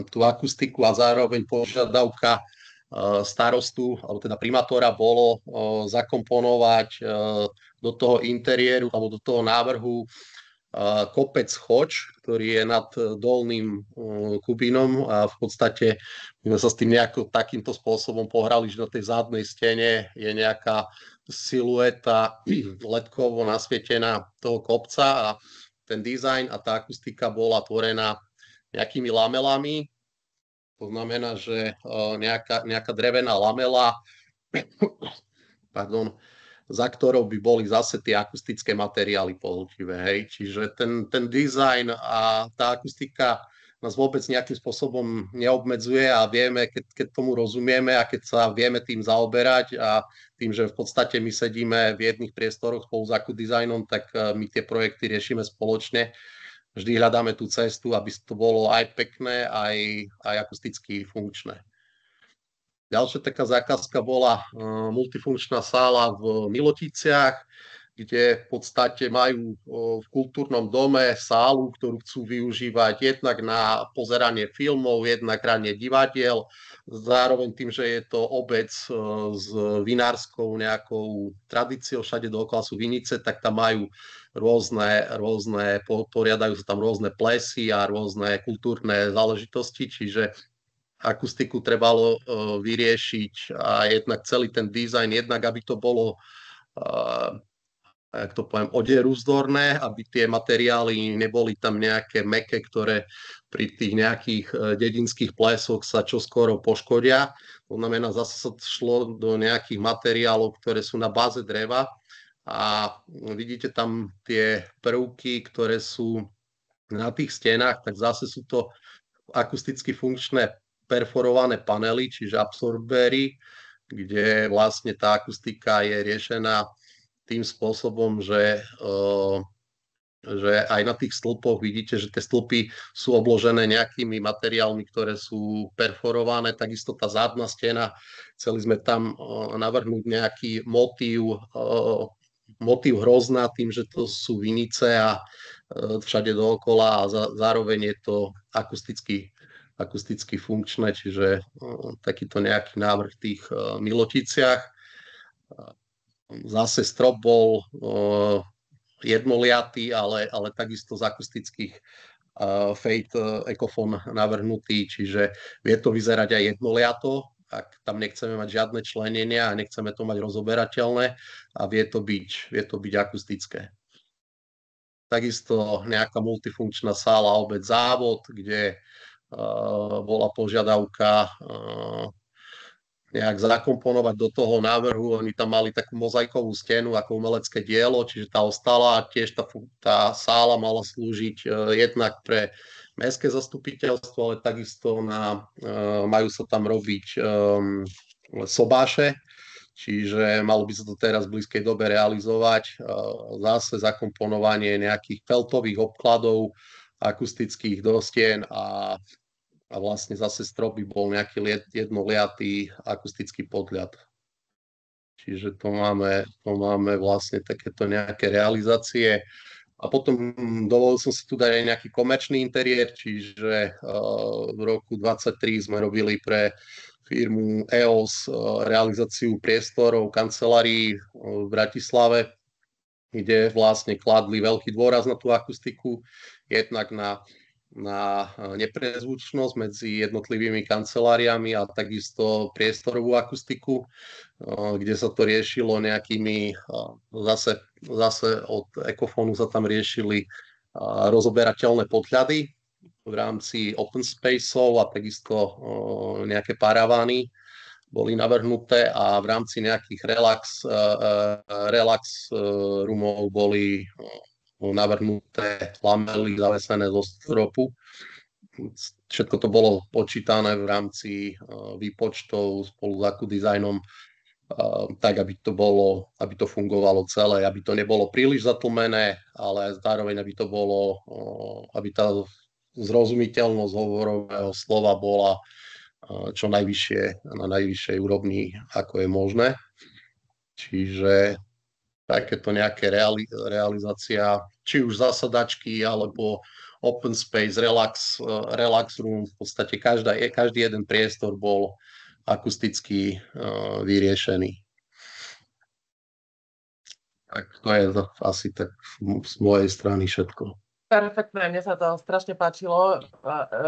tú akustiku a zároveň požiadavka starostu, alebo teda primátora bolo zakomponovať do toho interiéru alebo do toho návrhu kopec Choč, ktorý je nad Dolným Kubínom a v podstate my sme sa s tým takýmto spôsobom pohrali, že na tej zadnej stene je nejaká silueta ledkovo nasvietená toho kopca a ten dizajn a tá akustika bola tvorená nejakými lamelami. To znamená, že nejaká drevená lamela za ktorou by boli zase tie akustické materiály pohltivé. Hej. Čiže ten dizajn a tá akustika nás vôbec nejakým spôsobom neobmedzuje a vieme, keď tomu rozumieme a keď sa vieme tým zaoberať a tým, že v podstate my sedíme v jedných priestoroch spolu s akudizajnom, tak my tie projekty riešime spoločne. Vždy hľadáme tú cestu, aby to bolo aj pekné, aj akusticky funkčné. Ďalšia taká zákazka bola multifunkčná sála v Miloticiach, kde v podstate majú v kultúrnom dome sálu, ktorú chcú využívať jednak na pozeranie filmov, jednak hranie divadiel. Zároveň tým, že je to obec s vinárskou nejakou tradíciou, všade dookola sú vinice, tak tam majú poriadajú sa tam rôzne plesy a rôzne kultúrne záležitosti, čiže akustiku trebalo vyriešiť a jednak celý ten dizajn, jednak aby to bolo jak to poviem, odieruzdorné, aby tie materiály neboli tam nejaké mäkké, ktoré pri tých nejakých dedinských plesoch sa čoskoro poškodia. To znamená, zase sa šlo do nejakých materiálov, ktoré sú na báze dreva a vidíte tam tie prvky, ktoré sú na tých stenách, tak zase sú to akusticky funkčné perforované panely, čiže absorbéry, kde vlastne tá akustika je riešená tým spôsobom, že aj na tých stĺpoch vidíte, že tie stĺpy sú obložené nejakými materiálmi, ktoré sú perforované. Takisto tá zadná stena, chceli sme tam navrhnúť nejaký motív hrozna tým, že to sú vinice a všade dookola a zároveň je to akusticky funkčné, čiže takýto nejaký návrh v tých Miloticiach. Zase strop bol jednoliatý, ale takisto z akustických Fate Ecofon navrhnutý, čiže vie to vyzerať aj jednoliato, ak tam nechceme mať žiadne členenia a nechceme to mať rozoberateľné a vie to byť akustické. Takisto nejaká multifunkčná sála obec Závod, kde bola požiadavka nejak zakomponovať do toho návrhu. Oni tam mali takú mozaikovú stenu ako umelecké dielo, čiže tá ostala a tiež tá sála mala slúžiť jednak pre mestské zastupiteľstvo, ale takisto majú sa tam robiť sobáše, čiže malo by sa to teraz v blízkej dobe realizovať. Zase zakomponovanie nejakých feltových obkladov akustických do stien a vlastne zase strop by bol nejaký jednoliatý akustický podľad. Čiže to máme vlastne takéto nejaké realizácie. A potom dovolil som si tu dať aj nejaký komerčný interiér, čiže v roku 2023 sme robili pre firmu EOS realizáciu priestorov kancelárií v Bratislave, kde vlastne kladli veľký dôraz na tú akustiku, jednak na neprezvučnosť medzi jednotlivými kanceláriami a takisto priestorovú akustiku, kde sa to riešilo nejakými, zase od Ecofonu sa tam riešili rozoberateľné podhľady v rámci open spaceov a takisto nejaké paravány boli navrhnuté a v rámci nejakých relax roomov boli navrhnuté lamely zavesené zo stropu. Všetko to bolo počítané v rámci výpočtov spolu s akudizajnom, tak aby to fungovalo celé, aby to nebolo príliš zatlmené, ale zároveň aby tá zrozumiteľnosť hovorového slova bola čo najvyššie, na najvyššej úrovni, ako je možné. Čiže takéto nejaké realizácia, či už zasadačky, alebo open space, relax room, v podstate každý jeden priestor bol akusticky vyriešený. Tak to je asi tak z mojej strany všetko. Perfektné, mne sa to strašne páčilo.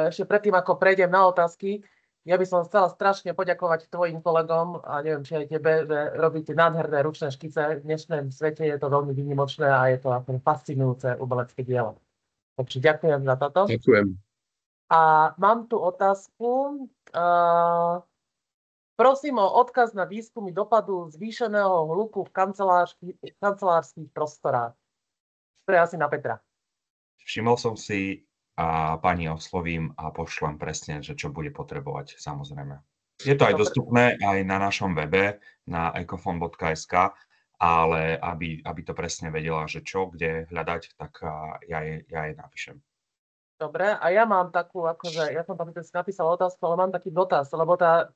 Ešte predtým, ako prejdem na otázky, ja by som chcela strašne poďakovať tvojim kolegom a neviem, či aj tebe, že robíte nádherné ručné škice. V dnešnom svete je to veľmi výnimočné a je to fascinujúce umelecké dielo. Takže ďakujem za toto. Ďakujem. A mám tu otázku. Prosím o odkaz na výskumy dopadu zvýšeného hluku v kancelárskych prostorách. To je asi na Petra. Všimol som si a pani oslovím a pošlem presne, že čo bude potrebovať, samozrejme. Je to aj dostupné aj na našom webe, na ecofon.sk, ale aby to presne vedela, že čo, kde hľadať, tak ja jej napíšem. Dobre, a ja mám takú, akože, ja som tam napísala otázku, ale mám taký dotaz, lebo tá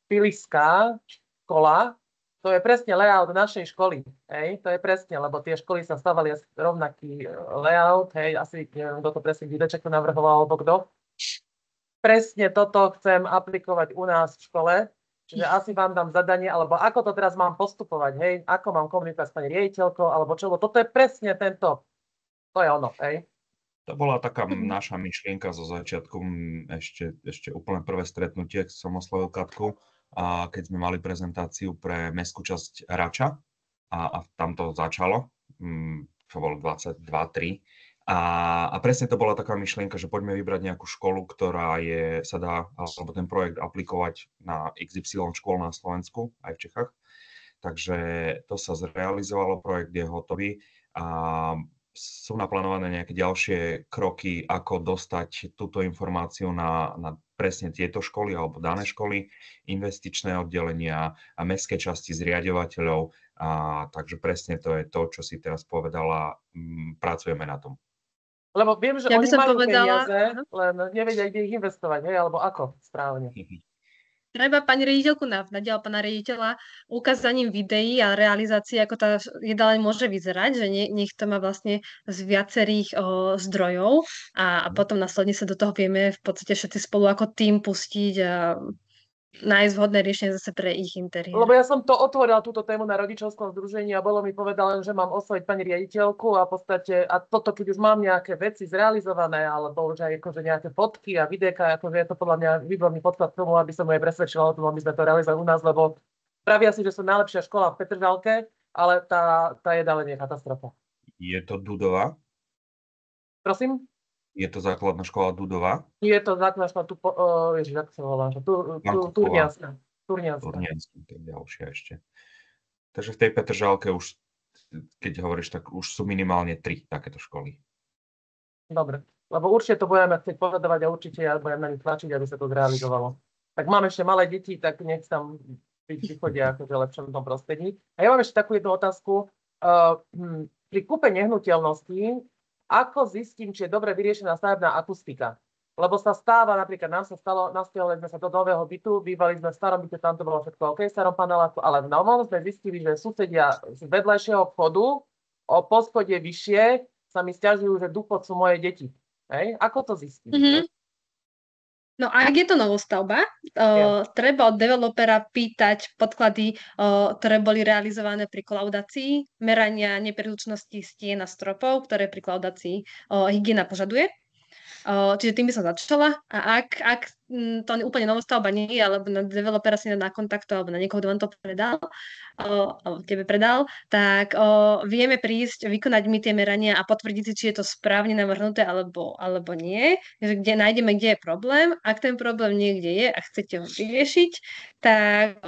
piliská kola To je presne layout našej školy, hej, to je presne, lebo tie školy sa stavali asi rovnaký layout, hej, asi neviem, kto to presne Videček to navrhoval, alebo kto. Presne toto chcem aplikovať u nás v škole, čiže asi vám dám zadanie, alebo ako to teraz mám postupovať, hej, ako mám komunikovať s pani riaditeľkou, alebo čo, lebo toto je presne to je ono, hej. To bola taká naša myšlienka zo začiatku, ešte úplne prvé stretnutie, keď som oslovil Katku, a keď sme mali prezentáciu pre mestskú časť Rača a tam to začalo, to bolo 22-3. A presne to bola taká myšlienka, že poďme vybrať nejakú školu, ktorá sa dá, alebo ten projekt aplikovať na XY škôl na Slovensku, aj v Čechách. Takže to sa zrealizovalo, projekt je hotový a sú naplánované nejaké ďalšie kroky, ako dostať túto informáciu na presne tieto školy alebo dané školy, investičné oddelenia a mestské časti zriaďovateľov. Takže presne to je to, čo si teraz povedala, pracujeme na tom. Lebo viem, že Ja by oni som majú povedala, peniaze, len nevedia, kde ich investovať, hej, alebo ako správne. treba pani riaditeľku navnať, alebo pána riaditeľa ukázaním videí a realizácií, ako tá jedáleň môže vyzerať, že nech to má vlastne z viacerých zdrojov a potom následne sa do toho vieme v podstate všetci spolu ako tým pustiť a nájsť vhodné riešenie zase pre ich interiér. Lebo ja som to otvorila, túto tému na rodičovskom združení a bolo mi povedané, že mám osloviť pani riaditeľku a v podstate, a toto, keď už mám nejaké veci zrealizované, alebo už aj akože nejaké fotky a videjka, akože je to podľa mňa výborný podklad k tomu, aby som ju aj presvedčila o tom, aby sme to realizovali u nás, lebo pravia si, že sú najlepšia škola v Petržalke, ale tá jedáleň je katastrofa. Je to Dudova? Prosím? Je to základná škola Dudova? Je to základná škola, ježiš, ako sa volá, Turnianska. Turnianska, to je ďalšia ešte. Takže v tej Petržalke už, keď hovoríš, tak už sú minimálne 3 takéto školy. Dobre, lebo určite to budeme chcieť povedovať a určite ja budem na nich tlačiť, aby sa to zrealizovalo. Tak mám ešte malé deti, tak nech tam vychodia akože lepšom tom prostredí. A ja mám ešte takú jednu otázku. Pri kúpe nehnuteľností, ako zistím, či je dobre vyriešená stavebná akustika? Lebo sa stáva, napríklad nám sa stalo, nasťahovali sme sa do nového bytu, bývali sme v starom byte, tam to bolo všetko OK, v starom paneláku, ale v novom sme zistili, že susedia z vedľajšieho vchodu o poschodie vyššie sa mi sťažujú, že duchot sú moje deti. Hej? Ako to zistím? Mm-hmm. No ak je to novostavba, treba od developera pýtať podklady, ktoré boli realizované pri kolaudácii, merania nepríručnosti stien a stropov, ktoré pri kolaudácii hygiena požaduje. Čiže tým by som začala. A ak to úplne novostavba nie je, alebo na developera si na kontaktu, alebo na niekoho, kto vám to predal, alebo tebe predal, tak vieme prísť, vykonať my tie merania a potvrdiť si, či je to správne navrhnuté, alebo nie. Kde nájdeme, kde je problém. Ak ten problém niekde je a chcete ho vyriešiť, tak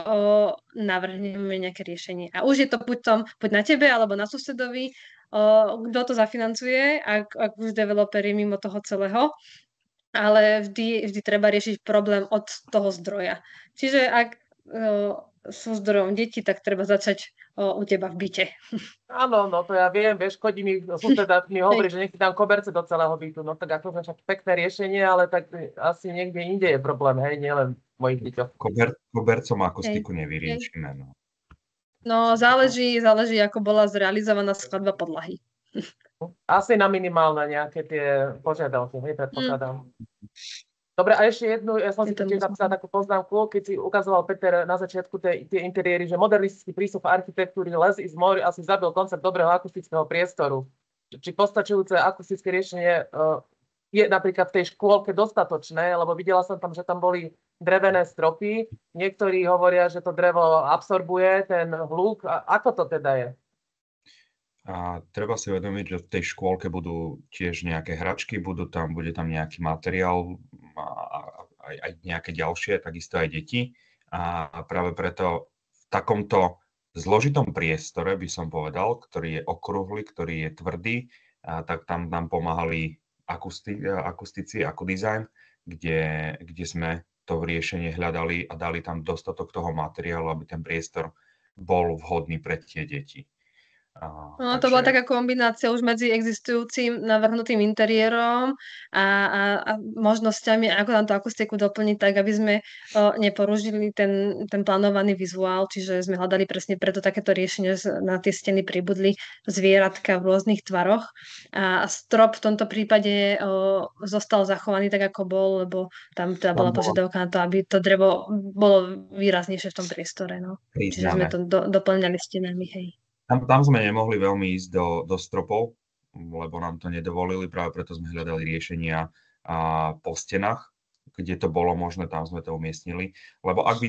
navrhneme nejaké riešenie. A už je to buď na tebe, alebo na susedovi, kto to zafinancuje, ak už developeri mimo toho celého, ale vždy treba riešiť problém od toho zdroja. Čiže ak sú zdrojom deti, tak treba začať u teba v byte. Áno, no to ja viem, vieš, chodí mi suseda, mi hovorí, že nech si dám koberce do celého bytu, no tak ako však pekné riešenie, ale tak asi niekde inde je problém, hej, nielen v mojich deťoch. Kobercom akustiku nevyriešime, no. No, záleží, ako bola zrealizovaná skladba podlahy. Asi na minimálne nejaké tie požiadavky, hej, predpokladám. Dobre, a ešte jednu, ja som si tiež napísala takú poznámku, keď si ukazoval Peter na začiatku tie interiéry, že modernistický prístup architektúry less is more asi zabil koncept dobrého akustického priestoru. Či postačujúce akustické riešenie je napríklad v tej škôlke dostatočné, lebo videla som tam, že tam boli drevené stropy. Niektorí hovoria, že to drevo absorbuje ten hluk. Ako to teda je? A treba si uvedomiť, že v tej škôlke budú tiež nejaké hračky, bude tam nejaký materiál a aj nejaké ďalšie, takisto aj deti. A práve preto v takomto zložitom priestore, by som povedal, ktorý je okrúhly, ktorý je tvrdý, tak tam nám pomáhali akustici, Akudizajn, kde sme to riešenie hľadali a dali tam dostatok toho materiálu, aby ten priestor bol vhodný pre tie deti. No, to bola taká kombinácia už medzi existujúcim navrhnutým interiérom a možnosťami, ako nám tú akustiku doplniť tak, aby sme neporušili ten plánovaný vizuál, čiže sme hľadali presne preto takéto riešenie, že na tie steny pribudli zvieratka v rôznych tvaroch a strop v tomto prípade zostal zachovaný tak, ako bol, lebo tam teda bola požiadavka na to, aby to drevo bolo výraznejšie v tom priestore. No. Čiže sme to doplňali stenami, hej. Tam sme nemohli veľmi ísť do stropov, lebo nám to nedovolili, práve preto sme hľadali riešenia po stenách, kde to bolo možné, tam sme to umiestnili. Lebo ak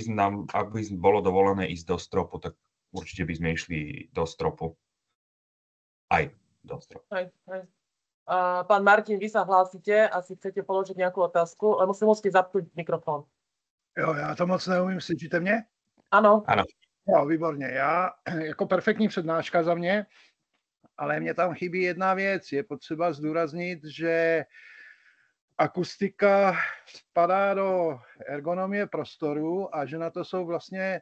by bolo dovolené ísť do stropu, tak určite by sme išli do stropu. Aj do stropu. Aj. Pán Martin, vy sa hlásite, asi chcete položiť nejakú otázku, ale musíte zapnúť mikrofón. Jo, já to moc neumím, slyšíte mě? Ano. Jo, výborně. Já jako perfektní přednáška za mě, ale mně tam chybí jedna věc. Je potřeba zdůraznit, že akustika spadá do ergonomie prostoru a že na to jsou vlastně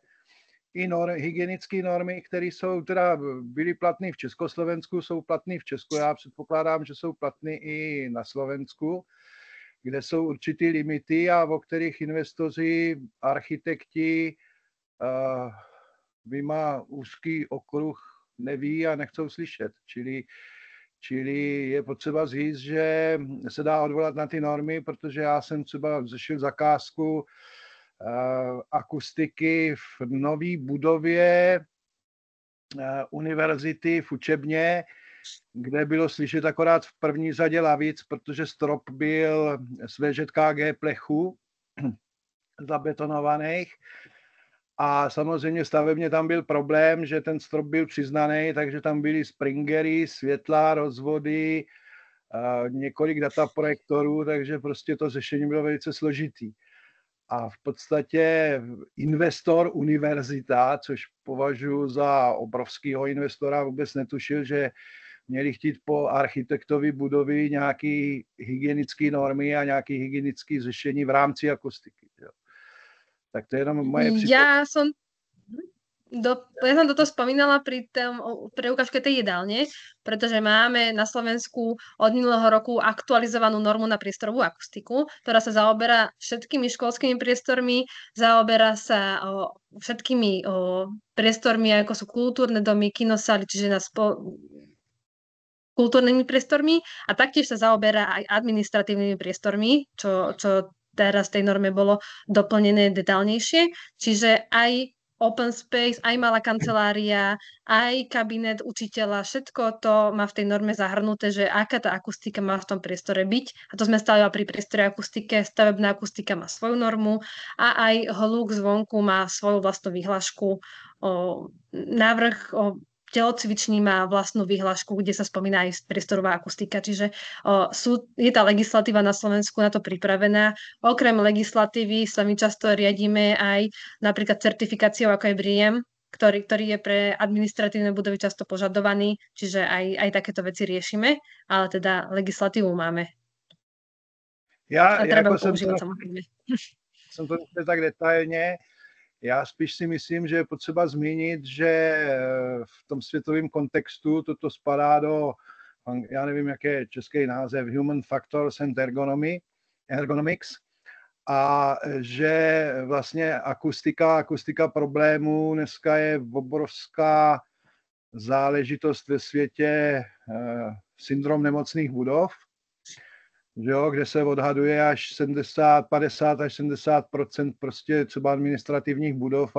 i hygienické normy, které jsou teda byly platné v Československu, jsou platné v Česku. Já předpokládám, že jsou platné i na Slovensku, kde jsou určitý limity a o kterých investoři, architekti, vyjma úzký okruh neví a nechcou slyšet. Čili je potřeba říct, že se dá odvolat na ty normy, protože já jsem třeba řešil zakázku akustiky v nové budově univerzity v učebně, kde bylo slyšet akorát v první řadě lavic, protože strop byl z VŽKG plechu zabetonovaných. A samozřejmě stavebně tam byl problém, že ten strop byl přiznaný, takže tam byly springery, světla, rozvody, několik dataprojektorů, takže prostě to řešení bylo velice složitý. A v podstatě investor univerzita, což považuji za obrovského investora, vůbec netušil, že měli chtít po architektovi budovy nějaké hygienické normy a nějaké hygienické řešení v rámci akustiky. Jo. Tak to je jenom moje Ja som toto spomínala pri ukážke tej jedálne, pretože máme na Slovensku od minulého roku aktualizovanú normu na priestorovú akustiku, ktorá sa zaoberá všetkými školskými priestormi, zaoberá sa všetkými priestormi, ako sú kultúrne domy, kinosály, čiže kultúrnymi priestormi a taktiež sa zaoberá aj administratívnymi priestormi, čo teraz v tej norme bolo doplnené detálnejšie. Čiže aj open space, aj malá kancelária, aj kabinet učiteľa, všetko to má v tej norme zahrnuté, že aká tá akustika má v tom priestore byť. A to sme stále pri priestore akustike. Stavebná akustika má svoju normu a aj hluk zvonku má svoju vlastnú vyhlášku. Návrh telocvičný má vlastnú vyhlášku, kde sa spomína aj priestorová akustika, čiže je tá legislatíva na Slovensku na to pripravená. Okrem legislatívy sa my často riadíme aj napríklad certifikáciou, ako je BREEAM, ktorý je pre administratívne budovy často požadovaný, čiže aj takéto veci riešime, ale teda legislatívu máme. A treba používať samozrejme. Jsem to tak detailně. Já spíš si myslím, že je potřeba zmínit, že v tom světovém kontextu toto spadá do, já nevím, jaký je český název, Human Factors and Ergonomics, a že vlastně akustika problémů dneska je obrovská záležitost ve světě, syndrom nemocných budov, kde se odhaduje až 50 až 70% prostě třeba administrativních budov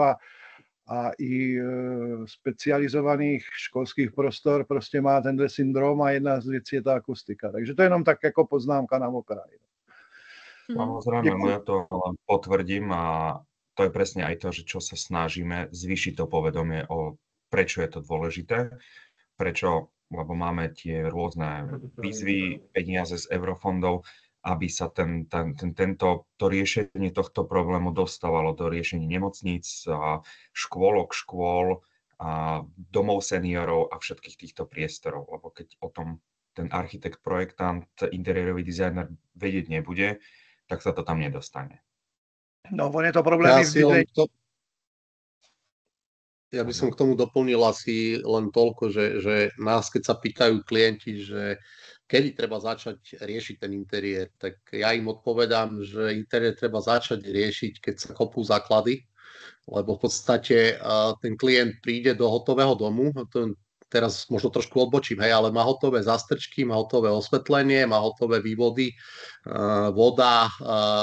a i specializovaných školských prostor prostě má tenhle syndrom a jedna z věcí je ta akustika. Takže to je jenom tak jako poznámka na okraj. Samozrejme, ja to len potvrdím a to je presne aj to, že čo sa snažíme zvýšiť to povedomie o prečo je to dôležité, lebo máme tie rôzne výzvy, peniaze z eurofondov, aby sa to riešenie tohto problému dostávalo do riešení nemocníc, škôl, domov seniorov a všetkých týchto priestorov. Lebo keď o tom ten architekt, projektant, interiérový dizajner vedieť nebude, tak sa to tam nedostane. No, on je to problém Ja by som k tomu doplnil asi len toľko, že nás, keď sa pýtajú klienti, že kedy treba začať riešiť ten interiér, tak ja im odpovedám, že interiér treba začať riešiť, keď sa kopú základy, lebo v podstate ten klient príde do hotového domu, teraz možno trošku odbočím, hej, ale má hotové zastrčky, má hotové osvetlenie, má hotové vývody, voda,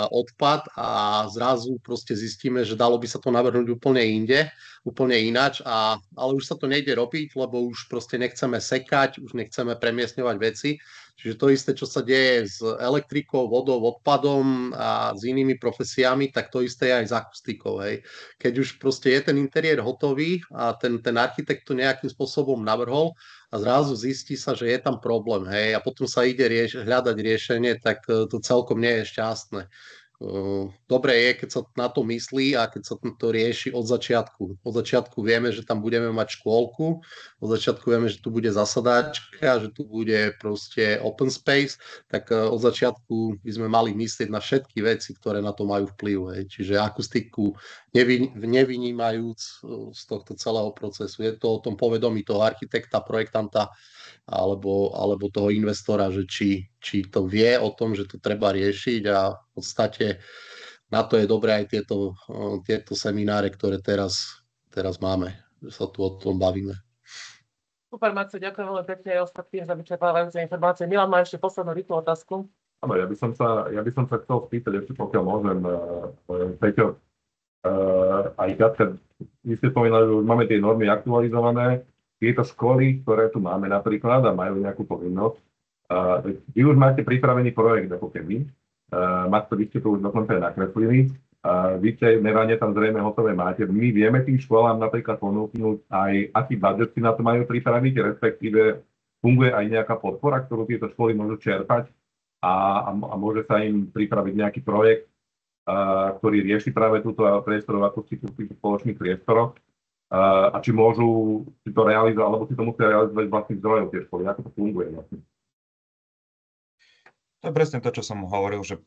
odpad a zrazu proste zistíme, že dalo by sa to navrhnúť úplne inde, úplne ináč, ale už sa to nejde robiť, lebo už proste nechceme sekať, už nechceme premiestňovať veci. Čiže to isté, čo sa deje s elektrikou, vodou, odpadom a s inými profesiami, tak to isté je aj s akustikou. Hej. Keď už proste je ten interiér hotový a ten architekt to nejakým spôsobom navrhol a zrazu zistí sa, že je tam problém, hej, a potom sa ide hľadať riešenie, tak to celkom nie je šťastné. Dobre je, keď sa na to myslí a keď sa to rieši od začiatku. Od začiatku vieme, že tam budeme mať škôlku, od začiatku vieme, že tu bude zasadačka, že tu bude proste open space, tak od začiatku by sme mali myslieť na všetky veci, ktoré na to majú vplyv. Hej. Čiže akustiku nevynímajúc z tohto celého procesu. Je to o tom povedomí toho architekta, projektanta alebo toho investora, že či to vie o tom, že to treba riešiť a v podstate na to je dobré aj tieto semináre, ktoré teraz máme, že sa tu o tom bavíme. Super, Maco, ďakujem veľmi pekne aj ostatným za vyčerpávajúce informácie. Milan má ešte poslednú rýchlu otázku. Áno, ja by som sa chcel spýtať, ešte pokiaľ môžem, Peťo, aj Katka, vy ste spomínali, že už máme tie normy aktualizované. Tieto školy, ktoré tu máme napríklad a majú nejakú povinnosť, vy už máte pripravený projekt ako keby. Matko, vy ste to už dokonca aj nakreslili. Vy tie meranie tam zrejme hotové máte. My vieme tým školám napríklad ponúknuť aj aký budget si na to majú pripraviť, respektíve funguje aj nejaká podpora, ktorú tieto školy môžu čerpať a môže sa im pripraviť nejaký projekt, ktorý rieši práve túto priestorovú akustiku v tých spoločných priestoroch. A či môžu si to realizovať, alebo si to musia realizovať vlastných zdrojov tie školy. Ako to funguje vlastne? To je presne to, čo som hovoril, že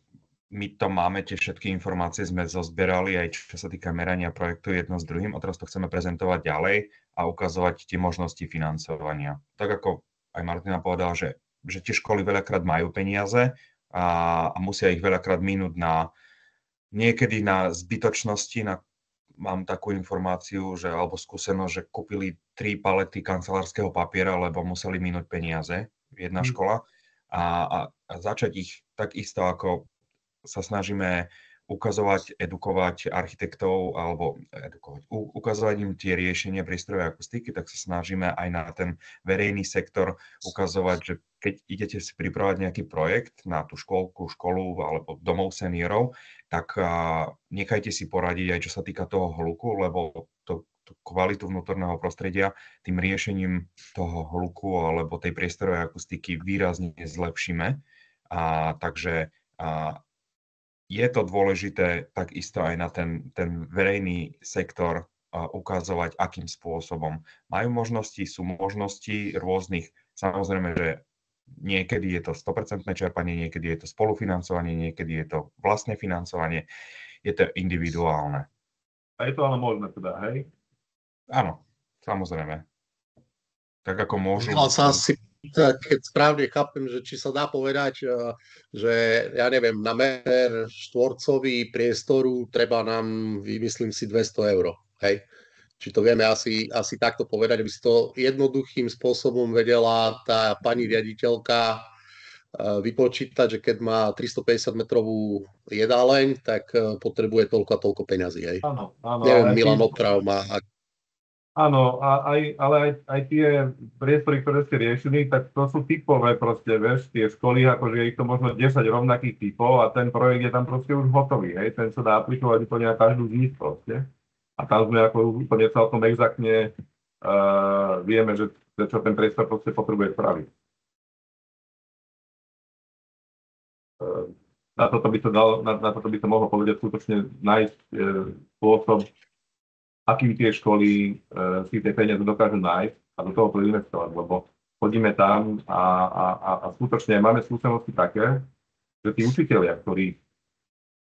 my to máme, tie všetky informácie sme zozbierali, aj čo sa týka merania projektu jedno s druhým a teraz to chceme prezentovať ďalej a ukazovať tie možnosti financovania. Tak ako aj Martina povedala, že tie školy veľakrát majú peniaze a musia ich veľakrát minúť niekedy na zbytočnosti, mám takú informáciu, alebo skúsenosť, že kúpili 3 palety kancelárskeho papiera, lebo museli minúť peniaze, jedna škola, a začať ich takisto, ako sa snažíme ukazovať, edukovať architektov, alebo ukazovať im tie riešenia prístrojovej akustiky, tak sa snažíme aj na ten verejný sektor ukazovať, že keď idete si pripravať nejaký projekt na tú školu alebo domov seniorov, tak nechajte si poradiť aj čo sa týka toho hluku, lebo tú kvalitu vnútorného prostredia tým riešením toho hluku alebo tej priestorovej akustiky výrazne zlepšíme. Takže je to dôležité takisto aj na ten verejný sektor ukazovať, akým spôsobom. Majú možnosti, sú možnosti rôznych, samozrejme, že niekedy je to 100% čerpanie, niekedy je to spolufinancovanie, niekedy je to vlastné financovanie, je to individuálne. A je to ale možné teda, hej? Áno, samozrejme. Tak ako môžu... Keď správne chápem, že či sa dá povedať, že ja neviem, na meter štvorcový priestoru treba nám, vymyslím si, 200 €, hej? Či to vieme asi takto povedať, aby si to jednoduchým spôsobom vedela tá pani riaditeľka vypočítať, že keď má 350 metrovú jedáleň, tak potrebuje toľko a toľko peňazí, hej? Áno. Neviem, Milan Oprav má... Áno, ale aj tie priestory, ktoré ste riešili, tak to sú typové proste, vieš, tie školy, akože ich to možno 10 rovnakých typov a ten projekt je tam proste už hotový, hej, ten sa dá aplikovať úplne na každú z nich proste. A tam sme ako úplne celkom exaktne vieme, že čo ten priestor proste potrebuje spraviť. Na toto by sa mohlo povedať skutočne nájsť spôsob, akým tie školy si tie peniaze dokážu nájsť a do toho investovať, lebo chodíme tam a skutočne máme skúsenosti také, že tí učitelia, ktorí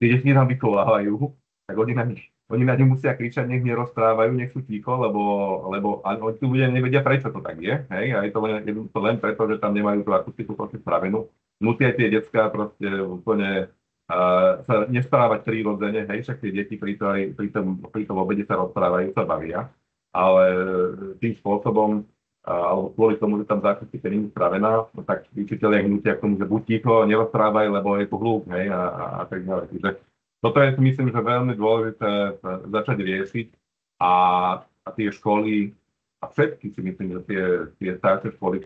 tie deti nám vychovávajú, tak oni nám ich oni na ňu musia kričať, nech nerozprávajú, nech sú ticho, lebo a oni tu ľudia nevedia, prečo to tak je, hej, a je to len preto, že tam nemajú tú akustiku proste spravenú. Nutia tie decká proste úplne sa nesprávať prirodzene, hej, však tie deti pri tom obede sa rozprávajú, sa bavia, ale tým spôsobom, alebo kvôli tomu, že tam tá akustika nie je spravená, no tak učiteľia ich nutia k tomu, že buď ticho, nerozprávaj, lebo je tu hluk, hej, a tak ďalej. Čiže toto je, myslím, že veľmi dôležité začať riešiť a tie školy, a všetky si myslím, že tie staršie školy,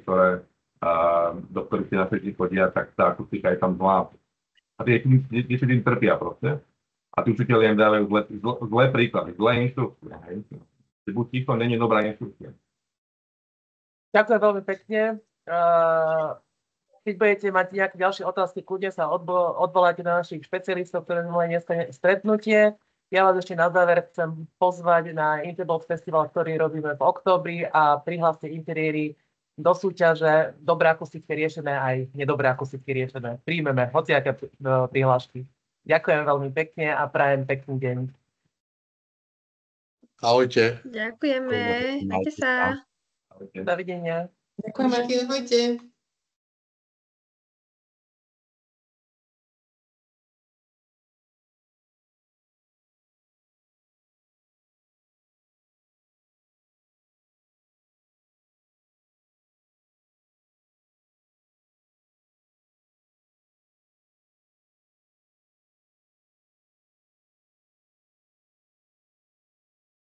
do ktorých tie naše deti chodia, tak tá akustika je tam zlá. A tie deti tým trpia proste. A tí učiteľi im dávajú zlé príklady, zlé inštrukcie. Hej. Buď ticho, není dobrá inštrukcia. Ďakujem veľmi pekne. Keď budete mať nejaké ďalšie otázky, kľudne sa odvoláte na našich špecialistov, ktorí mali dneska stretnutie. Ja vás ešte na záver chcem pozvať na Interbox Festival, ktorý robíme v októbri a prihláste interiéry do súťaže dobré akusticky riešené aj nedobré akusticky riešené. Príjmeme hociaké prihlášky. Ďakujem veľmi pekne a prajem pekný deň. Ahojte. Ďakujeme. Majte sa. Ahojte. Dovidenia. Ďakujeme. Ahojte.